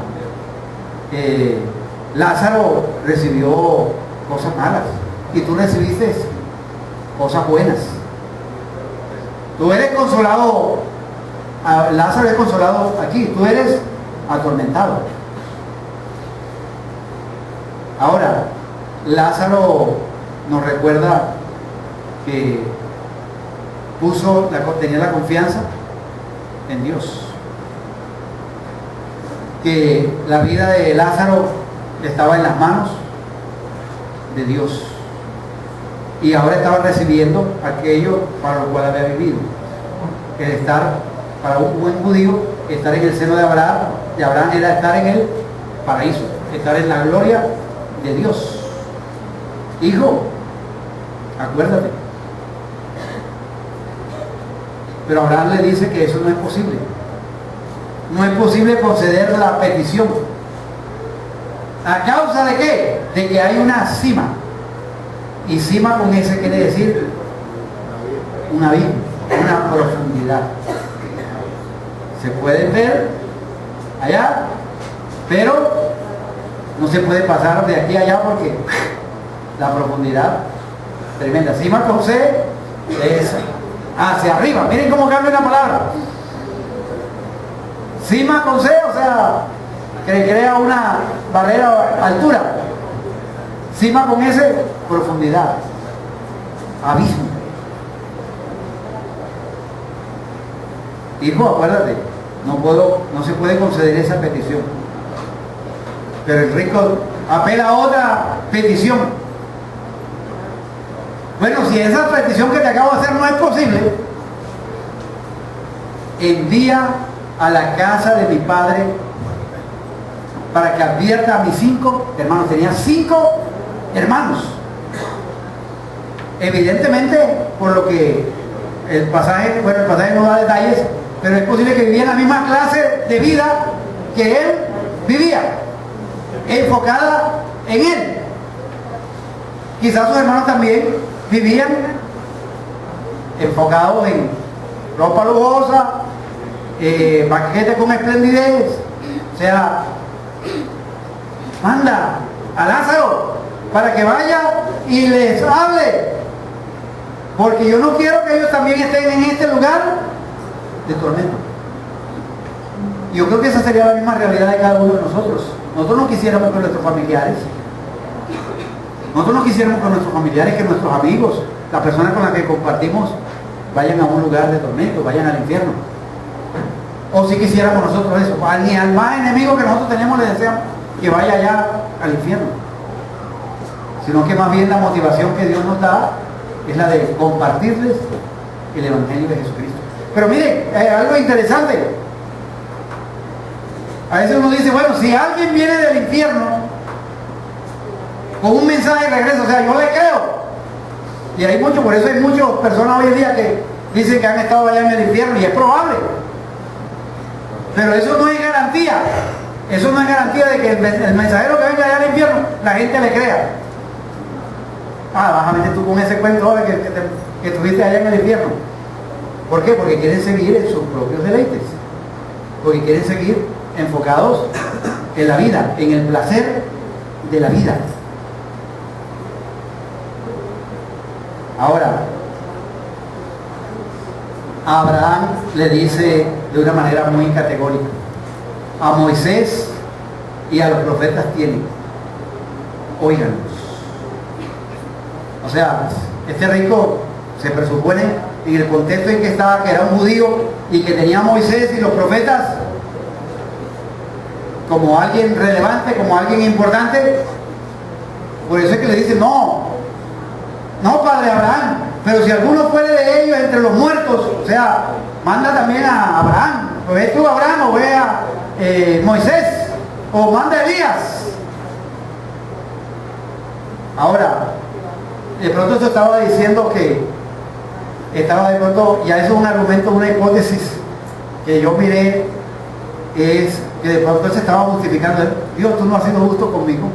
Lázaro recibió cosas malas y tú recibiste cosas buenas. Tú eres consolado, Lázaro es consolado aquí, tú eres atormentado. Ahora, Lázaro nos recuerda que tenía la confianza en Dios. que la vida de Lázaro estaba en las manos de Dios y ahora estaba recibiendo aquello para lo cual había vivido. El estar, para un buen judío, estar en el seno de Abraham era estar en el paraíso, estar en la gloria de Dios. Hijo, acuérdate. Pero Abraham le dice que eso no es posible. No es posible conceder la petición. ¿A causa de qué? De que hay una cima. Y cima con ese quiere decir un abismo, una profundidad. Se puede ver allá, pero no se puede pasar de aquí a allá porque la profundidad tremenda. Cima con C es hacia arriba. Miren cómo cambia la palabra. Cima con C, o sea, que crea una barrera altura. Cima con S, profundidad, abismo. Hijo, acuérdate, no se puede conceder esa petición. Pero el rico apela a otra petición. Bueno, si esa petición que te acabo de hacer no es posible, envía a la casa de mi padre para que advierta a mis 5 hermanos. Tenía 5 hermanos. Evidentemente, por lo que el pasaje no da detalles, pero es posible que vivía en la misma clase de vida que él vivía, enfocada en él. Quizás sus hermanos también vivían enfocados en ropa lujosa, banquete con esplendidez. O sea, manda a Lázaro para que vaya y les hable, porque yo no quiero que ellos también estén en este lugar de tormento. Yo creo que esa sería la misma realidad de cada uno de nosotros. Nosotros no quisiéramos con nuestros familiares, que nuestros amigos, las personas con las que compartimos, vayan a un lugar de tormento, vayan al infierno. O si quisiéramos nosotros eso, ni al más enemigo que nosotros tenemos le deseamos que vaya allá al infierno, sino que más bien la motivación que Dios nos da es la de compartirles el Evangelio de Jesucristo. Pero miren, algo interesante. A veces uno dice, bueno, si alguien viene del infierno con un mensaje de regreso, o sea, yo le creo. Y hay mucho, por eso hay muchas personas hoy en día que dicen que han estado allá en el infierno, y es probable. Pero eso no es garantía. Eso no es garantía de que el mensajero que venga allá al infierno, la gente le crea. Vas a meter tú con ese cuento ahora que estuviste allá en el infierno. ¿Por qué? Porque quieren seguir en sus propios deleites. Porque quieren seguir enfocados en la vida, en el placer de la vida. Ahora, Abraham le dice de una manera muy categórica: a Moisés y a los profetas tienen, óiganlos. O sea, este rico se presupone en el contexto en que estaba, que era un judío y que tenía a Moisés y los profetas como alguien relevante, como alguien importante. Por eso es que le dice: no, padre Abraham, pero si alguno fuere de ellos entre los muertos, o sea, manda también a Abraham. O ve tú a Abraham, o ve a Moisés, o manda a Elías. Ahora, de pronto se estaba diciendo que estaba de pronto, ya eso es un argumento, una hipótesis que yo miré, es que de pronto él se estaba justificando: Dios, tú no has sido justo conmigo.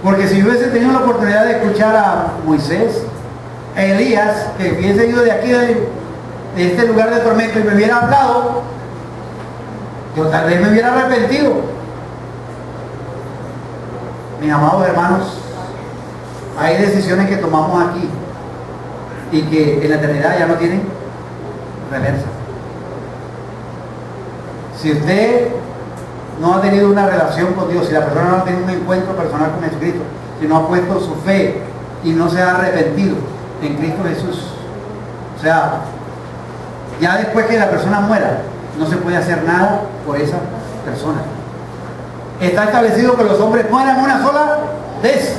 Porque si yo hubiese tenido la oportunidad de escuchar a Moisés, a Elías, que hubiese ido de aquí, de este lugar de tormento, y me hubiera hablado, yo tal vez me hubiera arrepentido. Mis amados hermanos, hay decisiones que tomamos aquí y que en la eternidad ya no tienen reversa. Si usted no ha tenido una relación con Dios, si la persona no ha tenido un encuentro personal con Jesucristo, si no ha puesto su fe y no se ha arrepentido en Cristo Jesús, o sea, ya después que la persona muera, no se puede hacer nada por esa persona. Está establecido que los hombres mueran una sola vez.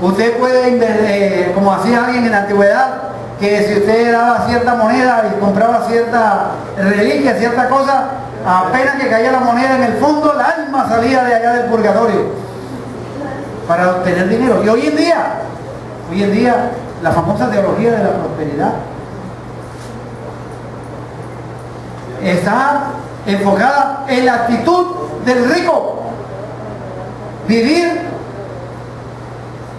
Usted puede, como hacía alguien en la antigüedad, que si usted daba cierta moneda y compraba cierta reliquia, cierta cosa, apenas que caía la moneda en el fondo, el alma salía de allá del purgatorio para obtener dinero. Y hoy en día, la famosa teología de la prosperidad está enfocada en la actitud del rico, vivir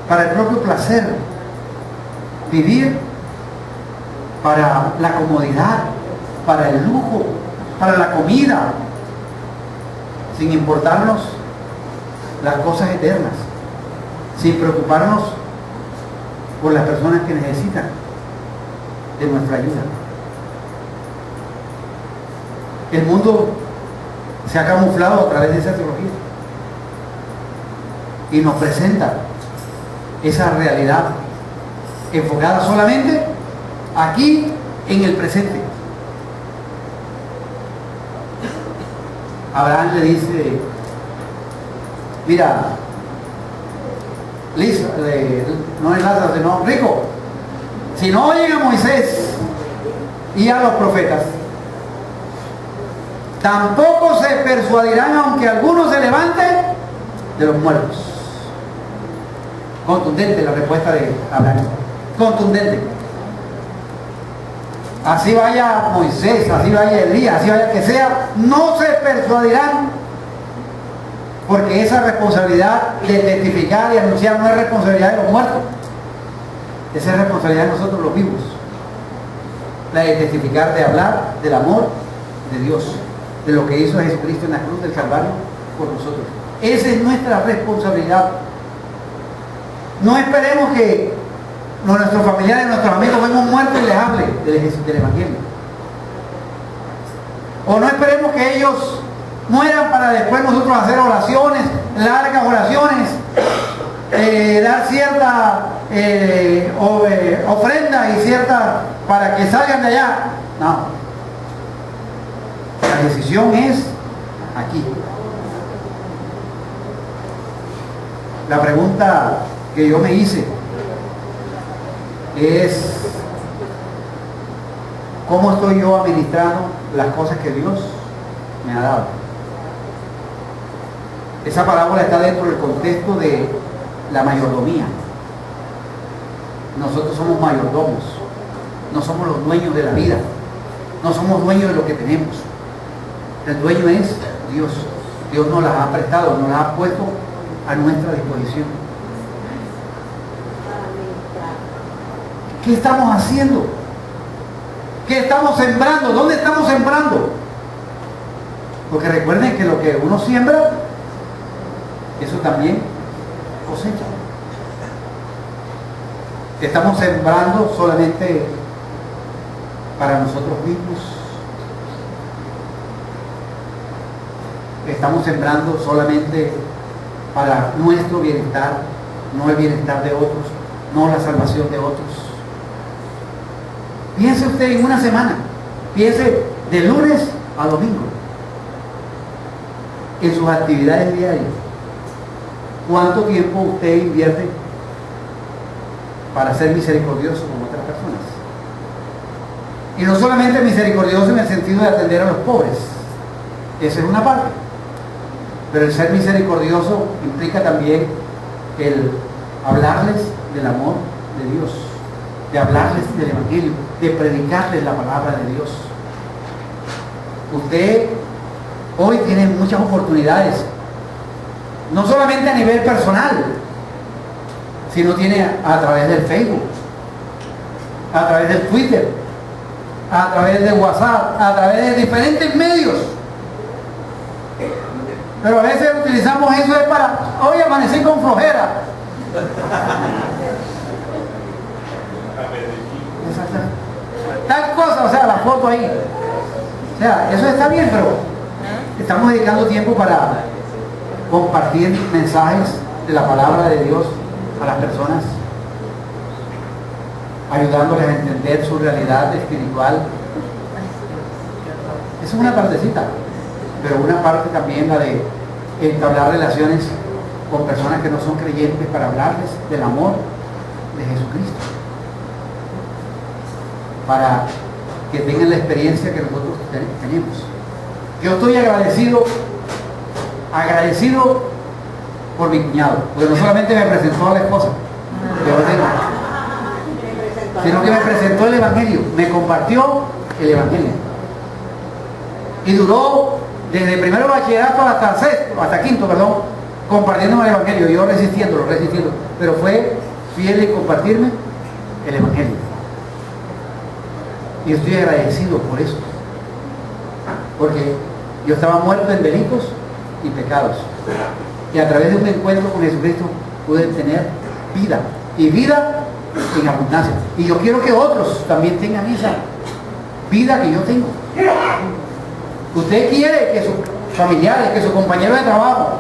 para el propio placer, vivir para la comodidad, para el lujo, para la comida, sin importarnos las cosas eternas, sin preocuparnos por las personas que necesitan de nuestra ayuda. El mundo se ha camuflado a través de esa teología y nos presenta esa realidad enfocada solamente aquí en el presente. Abraham le dice, mira, no es Lázaro, sino rico, si no oyen a Moisés y a los profetas, tampoco se persuadirán aunque algunos se levanten de los muertos. Contundente la respuesta de Abraham, contundente. Así vaya Moisés, así vaya Elías, así vaya que sea, no se persuadirán, porque esa responsabilidad de testificar y anunciar no es responsabilidad de los muertos, esa es responsabilidad de nosotros los vivos, la de testificar, de hablar del amor de Dios, de lo que hizo Jesucristo en la cruz del Calvario por nosotros. Esa es nuestra responsabilidad. No esperemos que nuestros familiares, nuestros amigos vengan muertos y les hable del Evangelio. O no esperemos que ellos mueran para después nosotros hacer oraciones, largas oraciones, dar cierta ofrenda y cierta para que salgan de allá. No. La decisión es aquí. La pregunta que yo me hice es: ¿cómo estoy yo administrando las cosas que Dios me ha dado? Esa parábola está dentro del contexto de la mayordomía. Nosotros somos mayordomos, no somos los dueños de la vida, no somos dueños de lo que tenemos. El dueño es Dios. Dios nos las ha prestado, nos las ha puesto a nuestra disposición. ¿Qué estamos haciendo? ¿Qué estamos sembrando? ¿Dónde estamos sembrando? Porque recuerden que lo que uno siembra, eso también cosecha. Estamos sembrando solamente para nosotros mismos. Estamos sembrando solamente para nuestro bienestar, no el bienestar de otros, no la salvación de otros. Piense usted en una semana, piense de lunes a domingo, en sus actividades diarias. ¿Cuánto tiempo usted invierte para ser misericordioso con otras personas? Y no solamente misericordioso en el sentido de atender a los pobres, esa es una parte, pero el ser misericordioso implica también el hablarles del amor de Dios, de hablarles del Evangelio, de predicarles la palabra de Dios. Usted hoy tiene muchas oportunidades, no solamente a nivel personal, sino tiene a través del Facebook, a través del Twitter, a través de WhatsApp, a través de diferentes medios. Pero a veces utilizamos eso de para, hoy amanecí con flojera. Tal cosa, o sea, la foto ahí. O sea, eso está bien, pero estamos dedicando tiempo para compartir mensajes de la palabra de Dios a las personas, ayudándoles a entender su realidad espiritual. Esa es una partecita, pero una parte también la de entablar relaciones con personas que no son creyentes para hablarles del amor de Jesucristo, para que tengan la experiencia que nosotros tenemos. Yo estoy agradecido por mi cuñado, porque no solamente me presentó a la esposa que ahora tengo, sino que me presentó el Evangelio, me compartió el Evangelio. Y duró desde primero bachillerato hasta quinto, compartiéndome el Evangelio, yo resistiendo, pero fue fiel en compartirme el Evangelio. Y estoy agradecido por eso, porque yo estaba muerto en delitos y pecados, y a través de un encuentro con Jesucristo pude tener vida, y vida en abundancia. Y yo quiero que otros también tengan esa vida que yo tengo. Usted quiere que sus familiares, que sus compañeros de trabajo,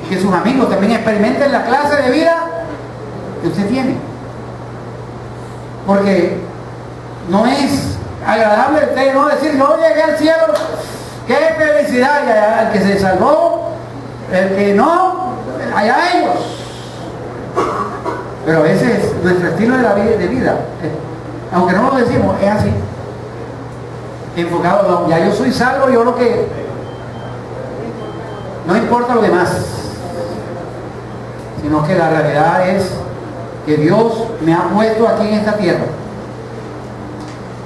que sus amigos también experimenten la clase de vida que usted tiene, porque no es agradable usted no decir yo llegué al cielo, qué felicidad, y allá el que se salvó, el que no, allá ellos. Pero ese es nuestro estilo de vida, aunque no lo decimos, es así, enfocado. No, ya yo soy salvo, yo lo que no importa lo demás, sino que la realidad es que Dios me ha puesto aquí en esta tierra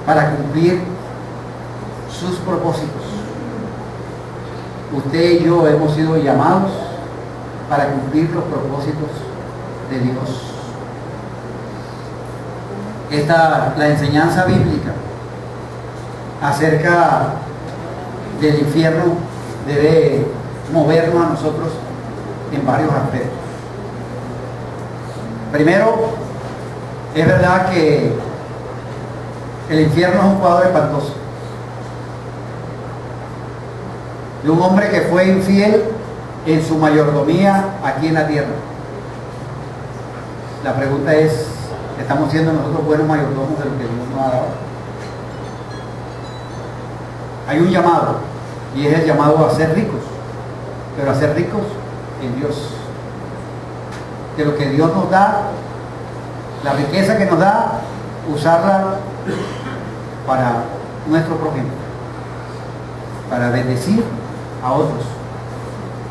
para cumplir sus propósitos. Usted y yo hemos sido llamados para cumplir los propósitos de Dios. La enseñanza bíblica acerca del infierno debe movernos a nosotros en varios aspectos. Primero, es verdad que el infierno es un cuadro espantoso de un hombre que fue infiel en su mayordomía aquí en la tierra. La pregunta es, ¿estamos siendo nosotros buenos mayordomos de lo que Dios nos ha dado? Hay un llamado, y es el llamado a ser ricos, pero a ser ricos en Dios. Que lo que Dios nos da, la riqueza que nos da, usarla para nuestro prójimo, para bendecir a otros,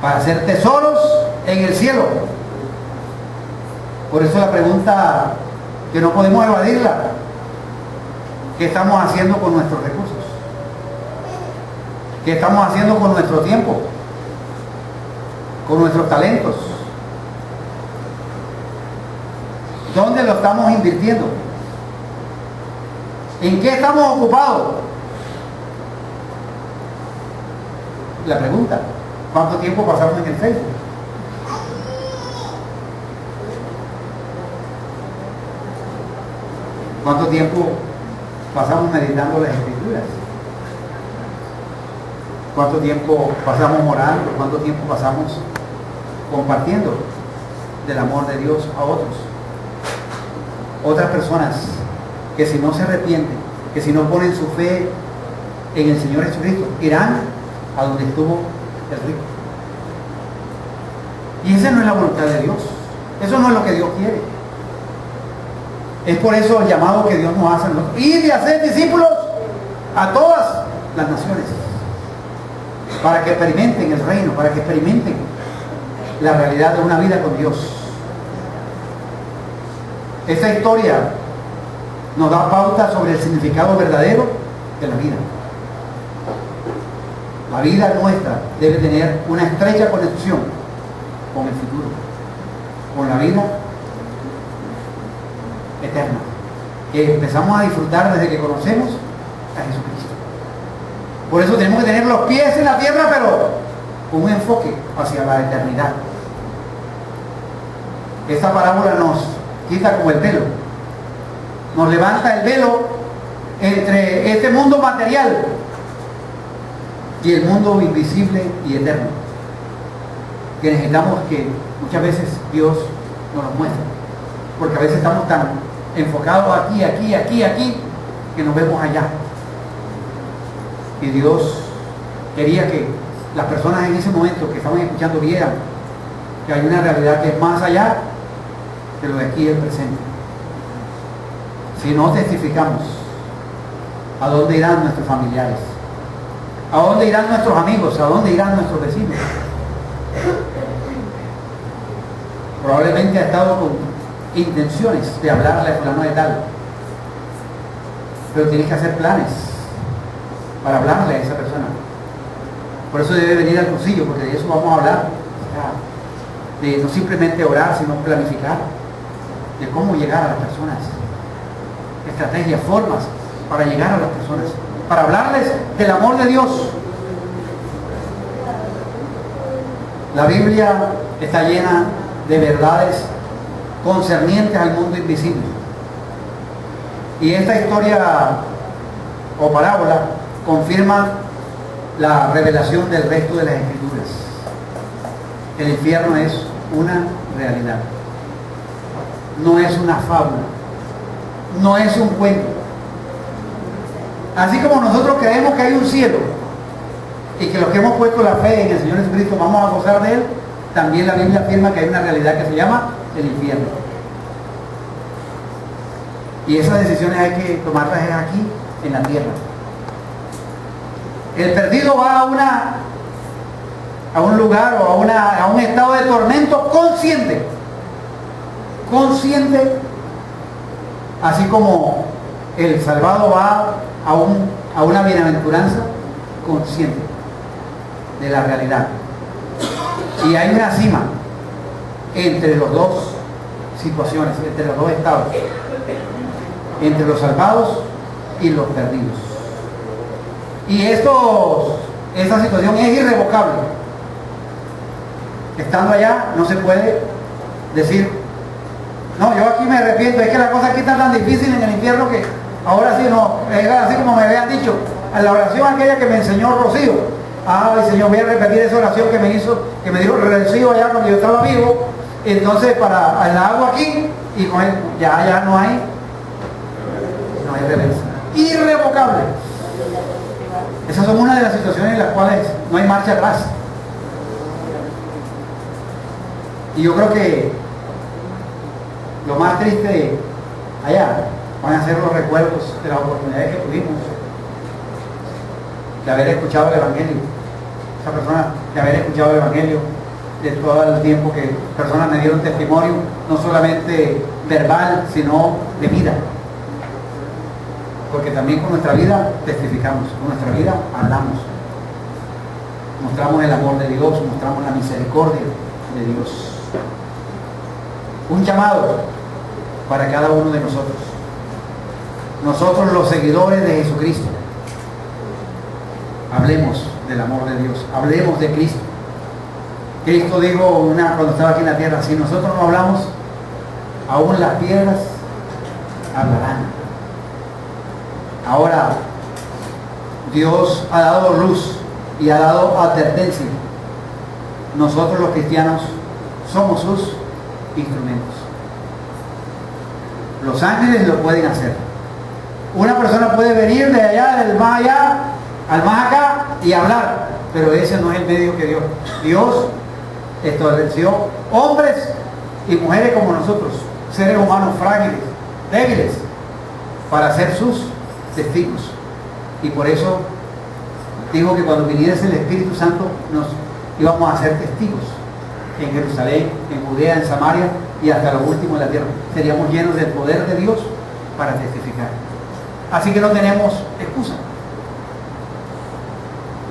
para hacer tesoros en el cielo. Por eso la pregunta que no podemos evadirla: ¿qué estamos haciendo con nuestros recursos? ¿Qué estamos haciendo con nuestro tiempo? ¿Con nuestros talentos? ¿Dónde lo estamos invirtiendo? ¿En qué estamos ocupados? La pregunta: ¿cuánto tiempo pasamos en el Facebook? ¿Cuánto tiempo pasamos meditando las Escrituras? ¿Cuánto tiempo pasamos orando? ¿Cuánto tiempo pasamos compartiendo del amor de Dios a otros? Otras personas que si no se arrepienten, que si no ponen su fe en el Señor Jesucristo, irán a donde estuvo el rico. Y esa no es la voluntad de Dios. Eso no es lo que Dios quiere. Es por eso el llamado que Dios nos hace: ir y hacer discípulos a todas las naciones, para que experimenten el reino, para que experimenten la realidad de una vida con Dios. Esta historia nos da pauta sobre el significado verdadero de la vida. La vida nuestra debe tener una estrecha conexión con el futuro, con la vida eterna, que empezamos a disfrutar desde que conocemos a Jesucristo. Por eso tenemos que tener los pies en la tierra, pero con un enfoque hacia la eternidad. Esta parábola nos quita como el velo, nos levanta el velo entre este mundo material y el mundo invisible y eterno, que necesitamos que muchas veces Dios nos lo muestre, porque a veces estamos tan enfocados aquí, que nos vemos allá, Y Dios quería que las personas en ese momento que estaban escuchando vieran que hay una realidad que es más allá de lo de aquí del presente. Si no testificamos, ¿a dónde irán nuestros familiares? ¿A dónde irán nuestros amigos? ¿A dónde irán nuestros vecinos? Probablemente ha estado con intenciones de hablarle a fulano de tal, pero tienes que hacer planes para hablarle a esa persona. Por eso debe venir al cursillo, porque de eso vamos a hablar. De no simplemente orar, sino planificar de cómo llegar a las personas, estrategias, formas para llegar a las personas, para hablarles del amor de Dios. La Biblia está llena de verdades concernientes al mundo invisible, y esta historia o parábola confirma la revelación del resto de las Escrituras. El infierno es una realidad, no es una fábula, no es un cuento. Así como nosotros creemos que hay un cielo y que los que hemos puesto la fe en el Señor Jesucristo vamos a gozar de Él, también la Biblia afirma que hay una realidad que se llama el infierno. Y esas decisiones hay que tomarlas aquí, en la tierra. El perdido va a un lugar o a un estado de tormento consciente, así como el salvado va a una bienaventuranza consciente de la realidad. Y hay una cima entre las dos situaciones, entre los dos estados, entre los salvados y los perdidos. Y esta situación es irrevocable. Estando allá no se puede decir, no, yo aquí me arrepiento, es que la cosa aquí está tan difícil en el infierno que ahora sí no, es así como me habían dicho, a la oración aquella que me enseñó Rocío. Ay, Señor, voy a repetir esa oración que me dijo Rocío allá cuando yo estaba vivo. Entonces la hago aquí y con él ya no hay reversa. Irrevocable. Esas son una de las situaciones en las cuales no hay marcha atrás. Y yo creo que lo más triste allá van a ser los recuerdos de las oportunidades que tuvimos de haber escuchado el Evangelio. Esa persona, de haber escuchado el Evangelio, de todo el tiempo que personas me dieron testimonio, no solamente verbal, sino de vida. Porque también con nuestra vida testificamos, con nuestra vida hablamos. Mostramos el amor de Dios, mostramos la misericordia de Dios. Un llamado para cada uno de nosotros. Nosotros los seguidores de Jesucristo. Hablemos del amor de Dios, hablemos de Cristo. Cristo dijo cuando estaba aquí en la tierra, si nosotros no hablamos, aún las piedras hablarán. Ahora, Dios ha dado luz y ha dado advertencia. Nosotros los cristianos somos sus instrumentos. Los ángeles lo pueden hacer. Una persona puede venir de allá, del más allá, al más acá y hablar, pero ese no es el medio que Dios estableció hombres y mujeres como nosotros, seres humanos frágiles, débiles, para ser sus testigos. Y por eso digo que cuando viniera el Espíritu Santo nos íbamos a ser testigos en Jerusalén, en Judea, en Samaria y hasta lo último de la tierra. Seríamos llenos del poder de Dios para testificar. Así que no tenemos excusa.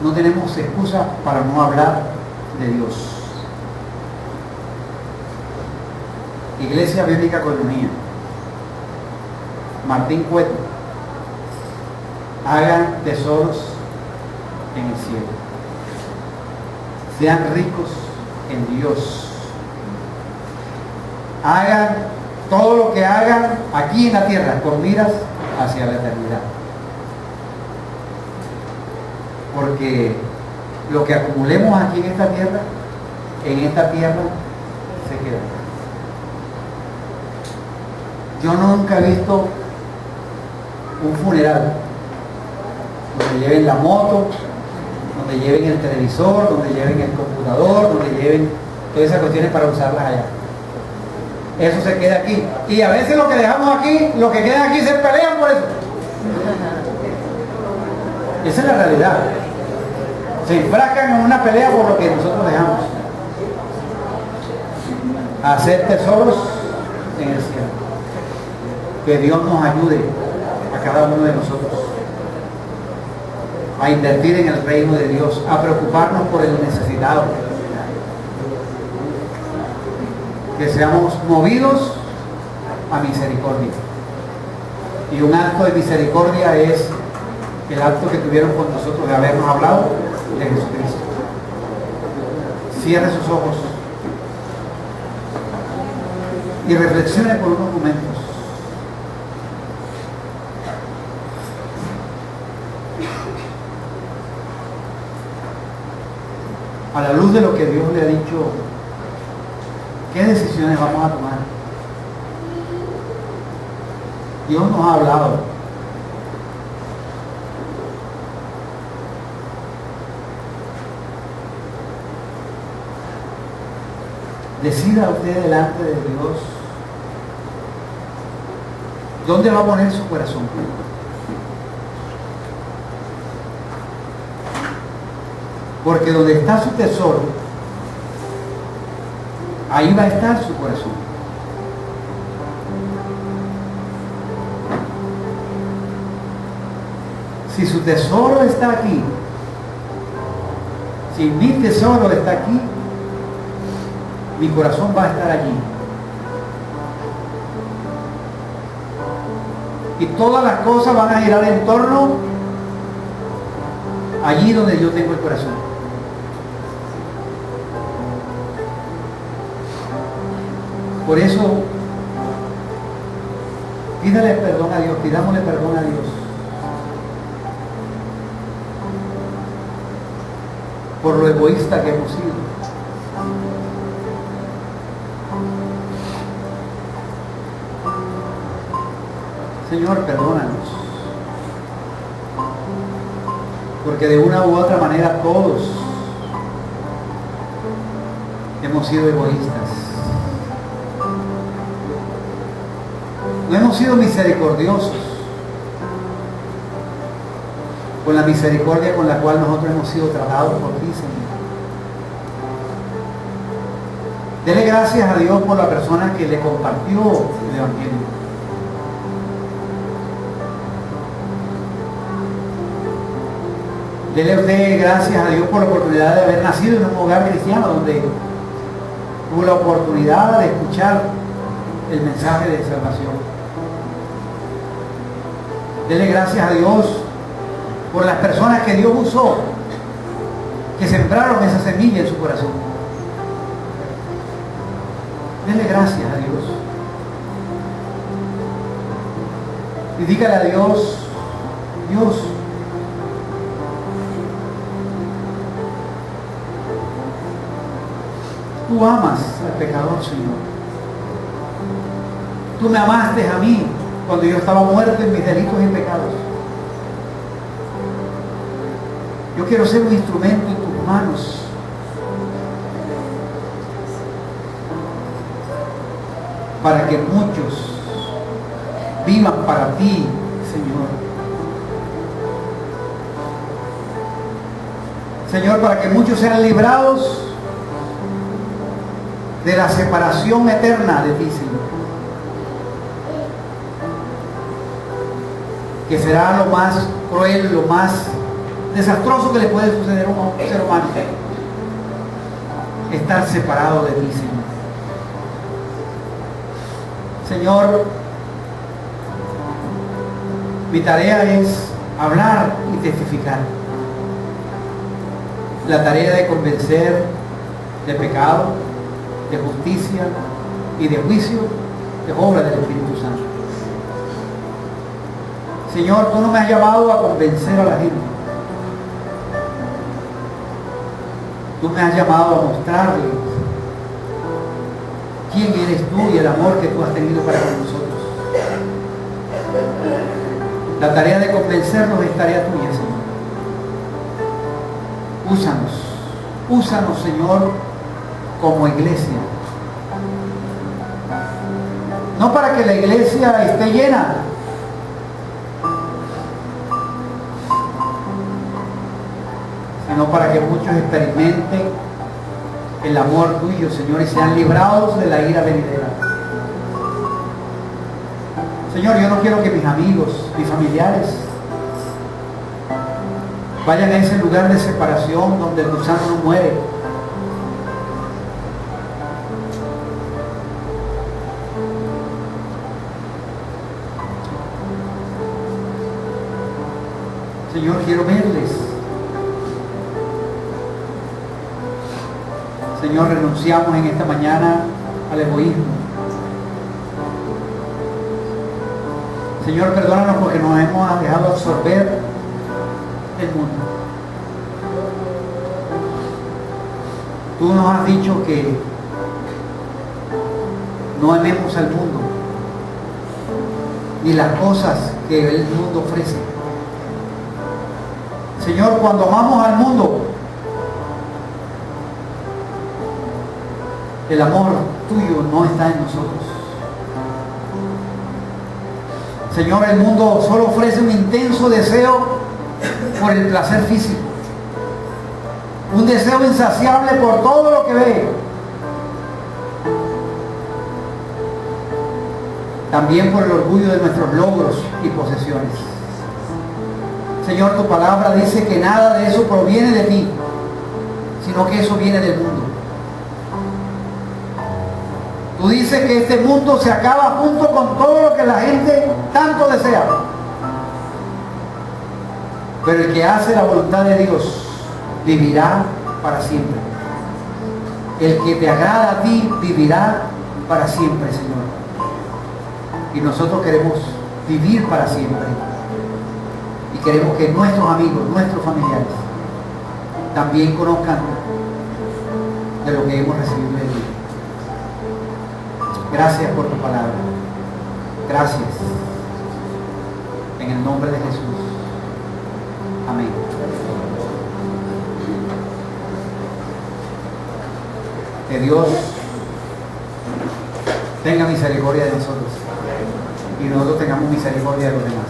No tenemos excusa para no hablar de Dios. Iglesia Bíblica Coinonía, Martín Cueto. Hagan tesoros en el cielo. Sean ricos en Dios. Hagan todo lo que hagan aquí en la tierra con miras hacia la eternidad. Porque lo que acumulemos aquí en esta tierra se queda. Yo nunca he visto un funeral donde donde lleven la moto, donde lleven el televisor, donde lleven el computador, donde lleven todas esas cuestiones para usarlas allá. Eso se queda aquí. Y a veces lo que dejamos aquí, los que quedan aquí se pelean por eso. Esa es la realidad. Se enfrascan en una pelea por lo que nosotros dejamos. Hacer tesoros en el cielo. Que Dios nos ayude a cada uno de nosotros a invertir en el reino de Dios, a preocuparnos por el necesitado. Que seamos movidos a misericordia. Y un acto de misericordia es el acto que tuvieron con nosotros de habernos hablado de Jesucristo. Cierre sus ojos y reflexione por unos momentos. A la luz de lo que Dios le ha dicho, ¿qué decisiones vamos a tomar? Dios nos ha hablado. Decida usted delante de Dios dónde va a poner su corazón. Porque donde está su tesoro, ahí va a estar su corazón. Si su tesoro está aquí, si mi tesoro está aquí, mi corazón va a estar allí. Y todas las cosas van a girar en torno allí donde yo tengo el corazón. Por eso, pídale perdón a Dios, pidámosle perdón a Dios por lo egoísta que hemos sido. Señor, perdónanos, porque de una u otra manera todos hemos sido egoístas. No hemos sido misericordiosos con la misericordia con la cual nosotros hemos sido tratados por ti, Señor. Dele gracias a Dios por la persona que le compartió el Evangelio. Dele usted gracias a Dios por la oportunidad de haber nacido en un hogar cristiano donde tuvo la oportunidad de escuchar el mensaje de salvación. Dele gracias a Dios por las personas que Dios usó, que sembraron esa semilla en su corazón. Dele gracias a Dios. Y dígale a Dios, Dios, tú amas al pecador, Señor. Tú me amaste a mí cuando yo estaba muerto en mis delitos y pecados. Yo quiero ser un instrumento en tus manos. Para que muchos vivan para ti, Señor. Señor, para que muchos sean librados de la separación eterna de ti, Señor. Que será lo más cruel, lo más desastroso que le puede suceder a un ser humano. Estar separado de ti, Señor. Señor, mi tarea es hablar y testificar. La tarea de convencer de pecado, de justicia y de juicio es obra del Espíritu Santo. Señor, tú no me has llamado a convencer a la gente. Tú me has llamado a mostrarles quién eres tú y el amor que tú has tenido para con nosotros. La tarea de convencernos es tarea tuya, Señor. úsanos, Señor, como iglesia. No para que la iglesia esté llena, sino para que muchos experimenten el amor tuyo, Señor, y sean librados de la ira venidera. Señor, yo no quiero que mis amigos, mis familiares, vayan a ese lugar de separación donde el gusano no muere. Señor, quiero verles. Señor, renunciamos en esta mañana al egoísmo. Señor, perdónanos porque nos hemos dejado absorber el mundo. Tú nos has dicho que no amemos al mundo ni las cosas que el mundo ofrece. Señor, cuando amamos al mundo, el amor tuyo no está en nosotros. Señor, el mundo solo ofrece un intenso deseo por el placer físico, un deseo insaciable por todo lo que ve, también por el orgullo de nuestros logros y posesiones. Señor, tu palabra dice que nada de eso proviene de ti, sino que eso viene del mundo. Tú dices que este mundo se acaba junto con todo lo que la gente tanto desea. Pero el que hace la voluntad de Dios vivirá para siempre. El que te agrada a ti vivirá para siempre, Señor. Y nosotros queremos vivir para siempre. Y queremos que nuestros amigos, nuestros familiares, también conozcan de lo que hemos recibido de ti. Gracias por tu palabra. Gracias. En el nombre de Jesús. Amén. Que Dios tenga misericordia de nosotros y nosotros tengamos misericordia de los demás.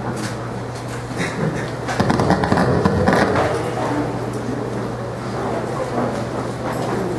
Amén.